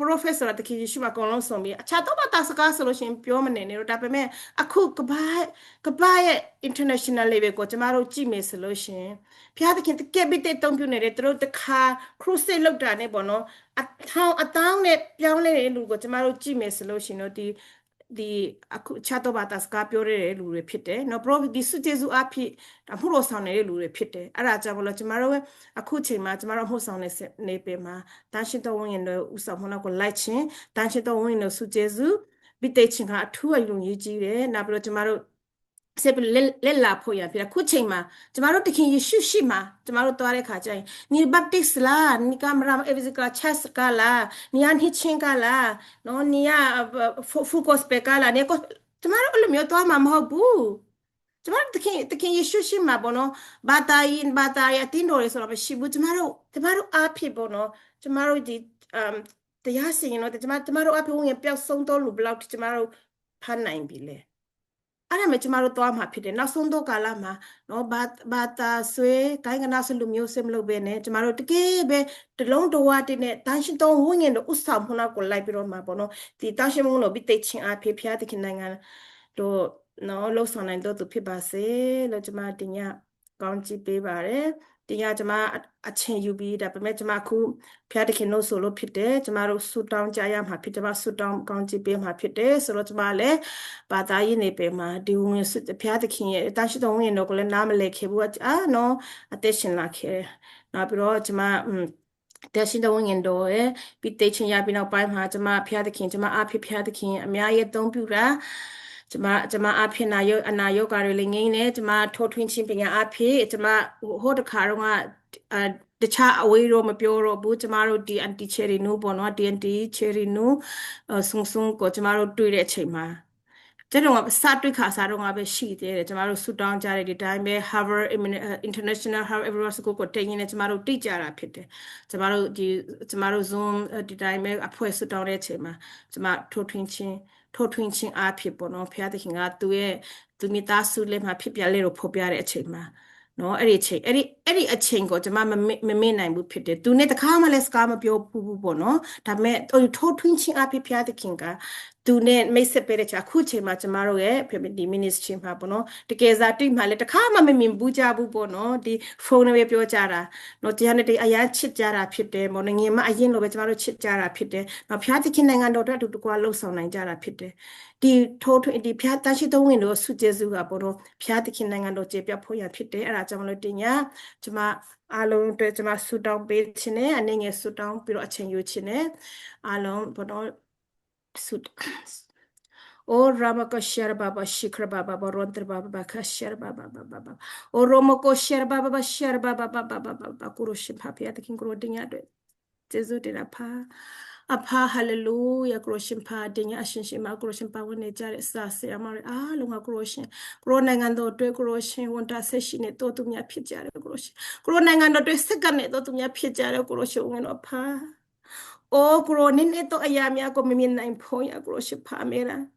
professor တခင်ယေရှုမှာအကုန်လုံးဆုံးပြီးအခြားတော့ဘာသာစကားဆိုလို့ရှင်ပြောမနေနဲ့တော့ဒါပေမဲ့အခုကဘာရဲ့ international level ကိုကျမတို့ကြည့်မယ်ဆိုလို့ရှင်ဘုရားသခင်တကယ်ပြီးတဲ့တုံးပြနေတဲ့သူတို့တခါ crusade လောက်တာနဲ့ပေါ့နော်အတောင်းနဲ့ပြောင်းလဲတဲ့လူကိုကျမတို့ကြည့်မယ်ဆိုလို့ရှင်တော့ဒီအခုချတ်တော့ဘာသာစကားပြောတဲ့လူတွေဖြစ်တယ်နော် prophet ဒီစုကျေစုအဖြစ်မှုတော်ဆောင်နေတဲ့လူတွေဖြစ်တယ်အဲ့ဒါကြောင့်မလို့ကျမတို့အခုချိန်မှာကျမတို့မှုဆောင်နေပေမှာတန်ရှင်းတော်ဝင်ရင်တို့ဥဆောင်မှုနောက်ကိုလိုက်ခြင်းတန်ရှင်းတော်ဝင်ရင်တို့စုကျေစုပြီးတဲ့ချင်းကအထူးအလုံကြီးကြီးတယ်နောက်ပြီးတော့ကျမတို့ဆက်ပြီးလက်လာဖို့ရဖြစ်တယ်ခုချိန်မှာကျမတို့တခင်ယေရှုရှိမှာကျမတို့သွားတဲ့ခါကျရင်နီဘပ်တစ်စ်လာနီကမရာအေဗီဇကာချက်စကလာနီယန်ဟစ်ချင်းကလာနော်နီယာဖူကောစပကလာနီကိုကျမတို့အဲ့လိုမျိုးသွားမှာမဟုတ်ဘူးကျမတို့တခင်ယေရှုရှိမှာပေါ့နော်ဘာသာရအတင်းတော်ရဆိုတော့မရှိဘူးကျမတို့အားဖြစ်ပေါ့နော်ကျမတို့ဒီတရားစီရင်တော့ကျမတို့အားဖြစ်ဝင်ပျောက်ဆုံးတော့လူဘလောက်ကျမတို့ဖမ်းနိုင်ပြီလေအဲ့ဒါမှကျမတို့သွားမှာဖြစ်တယ်နောက်ဆုံးတော့ကာလမှာနော်ဘာသာဆွေကိုင်းကနာဆလူမျိုးစမလို့ပဲနဲ့ကျမတို့တကယ်ပဲတလုံးတဝါတဲ့နဲ့တန်ရှင်းတော်ဝင်းငင်တို့ဥဆောင်ဖုနာကိုလိုက်ပြီးတော့မှာပေါ့နော်ဒီတန်ရှင်းမုံလို့ပြီးတိတ်ချင်းအဖေဖျားတခင်နိုင်ငံတို့နော်လှုပ်ဆောင်နိုင်တော့သူဖြစ်ပါစေလို့ကျမတင်ညကောင်းကြည့်ပေးပါတယ်တင်ညကျမအချင်းယူပြီးဒါပေမဲ့ကျမအခုဖျားတခင်လို့ဆိုလို့ဖြစ်တယ်ကျမတို့ဆူတောင်းကြရမှာဖြစ်တယ်ကျမဆူတောင်းကောင်းကြည့်ပေးမှာဖြစ်တယ်ဆိုတော့ကျမလည်းဘာသာရေးနေပေမှာဒီဝင်ဖျားတခင်ရဲ့တန်ရှင်းတော်ဝင်တော့ကိုလည်းနားမလည်ခဲ့ဘူးနော်အသက်ရှင်လာခဲ့နောက်ပြီးတော့ကျမတက်ရှင်တော်ဝင်တော်ရဲ့ပြီးတိတ်ချင်းရပြီးနောက်ပိုင်းမှာကျမဖျားတခင်ကျမအားဖြစ်ဖျားတခင်အများရဲ့သုံးပြတာကျမအဖြစ်အနာယောဂါတွေလည်းငိမ့်နေကျမထိုးထွင်းချင်းပညာအဖြစ်ကျမဟိုတခါတော့တခြားအဝေးတော့မပြောတော့ဘူးကျမတို့ဒီအန်တီချယ်ရီနူပေါ့နော်ဒီအန်တီချယ်ရီနူဆုံကိုကျမတို့တွေ့တဲ့အချိန်မှာကျတော့စတွေ့ခါစားတော့ငါပဲရှိသေးတယ်ကျမတို့ဆူတောင်းကြတဲ့ဒီတိုင်းပဲ Harvard International Harvard Everywhere School ကိုတင်ရင်းနဲ့ကျမတို့တိကျတာဖြစ်တယ်ကျမတို့ Zoom ဒီတိုင်းပဲအဖွဲ့ဆူတောင်းတဲ့အချိန်မှာကျမထိုးထွင်းချင်းအားဖြစ်ပေါ့နော်ဖျားသခင်ကသူမိသားစုလေးမှာဖြစ်ပြလေးတော့ဖော်ပြတဲ့အချိန်မှာနော်အဲ့ဒီအချိန်ကိုကျမမမေ့နိုင်ဘူးဖြစ်တယ်သူနဲ့တခါမှလည်းစကားမပြောဘူးပေါ့နော်ဒါပေမဲ့ထိုးထွင်းချင်းအားဖြစ်ဖျားသခင်ကသူနဲ့မိတ်ဆက်ပေးတဲ့အခုချိန်မှာကျမတို့ရဲ့ဒီ ministry မှာပေါ့နော်တကယ်စားတိမှလည်းတခါမှမမြင်ဘူးကြဘူးပေါ့နော်ဒီဖုန်းနဲ့ပြောကြတာနော်တရားနဲ့အရာချစ်ကြတာဖြစ်တယ်မော်ငင်မအရင်လိုပဲကျမတို့ချစ်ကြတာဖြစ်တယ်နော်ဖျားသခင်နိုင်ငံတော်အတွက်တူတကွာလှုပ်ဆောင်နိုင်ကြတာဖြစ်တယ်ဒီဖျားတရှိသုံးဝင်တို့ဆုကျေးဇူးကပေါ့နော်ဖျားသခင်နိုင်ငံတော်ကျေပြဖို့ရဖြစ်တယ်အဲ့ဒါကြောင့်မလို့တင်ညာကျမအားလုံးအတွက်ကျမဆုတောင်းပေးခြင်းနဲ့အနေငယ်ဆုတောင်းပြီးတော့အချိန်ယူခြင်းနဲ့အားလုံးပေါ့နော်O Ramako Share Baba Shikra Baba Rontra Baba Kashare Baba Baba O Romoko Share Baba Share Baba Baba Kurushim Happy at the King Grodinga Jesuit Apa Hallelujah Groshim Pa Dinya Ashinshima Groshim Pa when they jar Sasi Amari Lunga Groshin Gronang and the Groshin Wonta Session it to me a picture Grosh Gronang and the second it to me a picture Groshin when Apa O Gronin eto Ayamia go Mimin 9 point a Groshim Pamera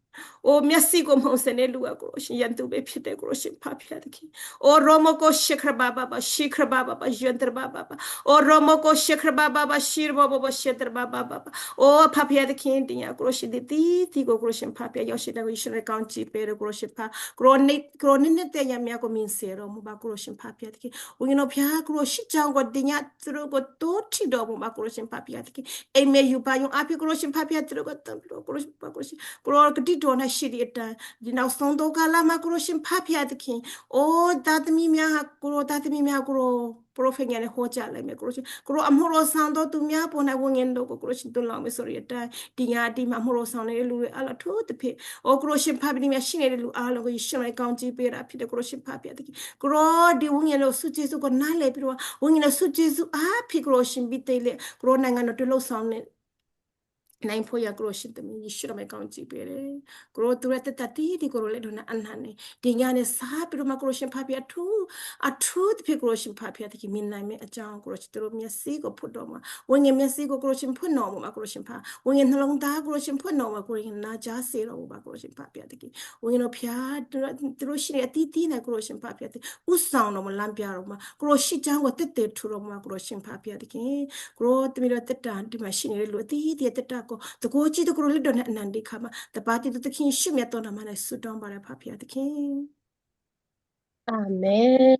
O Miasigo Monsenelua Grosh, Yantube Pite Groshim Papiaki. O Romoko Shekra Baba, Shikra Baba, Jentra Baba. O Romoko Shekra Baba, Shir Baba, Shetra Baba. O Papia the King, Groshi the Tigo Groshim Papia, Yoshida, we should account cheap, Groshipa, Gronin Yamiago means zero, Muba Groshim Papiaki. We know Pia Groshi Jango Dinya through got Doti Dobo Groshim Papiaki. A may you buy your Api Groshim Papia through got Groshi. Don't have shitty at the now sondo galama groshim papi at the king. Oh, that me grow, that me grow, profing and a hoja like me groshim. Grow a moro soundo to me up on a wing and logo groshim to long, sorry at time. Dia di mamoro sound a lulu ala to the pit. Oh, groshim papi machine a little alo, you should my county beer up to the groshim papi at the king. Grow the wing and suches who got nale, wing and suches happy groshim bit grow nang and to low sound. နိုင်ဖို့ရကရိုရှင်တမီယေရှုရမယ်ကောင်းကြည့်ပေးတယ်ကရိုသူရတတတီဒီကရိုလေဒနာအန်ဟန်နေဒီညာနဲ့စားပြီးတော့မကရိုရှင်ဖာပြအထူးတဖြစ်ကရိုရှင်ဖာပြတကီမင်းနိုင်မယ်အကြောင်းကရိုရှင်တို့မျက်စိကိုဖွတ်တော့မှာဝငယ်မျက်စိကိုကရိုရှင်ဖွတ်တော်မှာကရိုရှင်ဖာဝငယ်နှလုံးသားကရိုရှင်ဖွတ်တော်မှာကရိုရှင်နာကြားစေတော်မှာကရိုရှင်ဖာပြတကီဝငယ်တို့ဖျားတို့ရှိတဲ့အတီးတီးနဲ့ကရိုရှင်ဖာပြတကီဥဆောင်တော်မှာလမ်းပြတော်မှာကရိုရှိချောင်းကိုတက်တက်ထူတော်မှာကရိုရှင်ဖာပြတကီကရိုတမီတော့တက်တာဒီမှာရှိနေတဲ့လူအတီးတီးတက်တာကိုတကိုကြီးတကရိုလစ်တော်နဲ့အနန္တိခါမှာတပါတီတခင်ရှုမြတ်တော်နာမနဲ့ဆုတောင်းပါရဖာဖျားတခင်
Amen.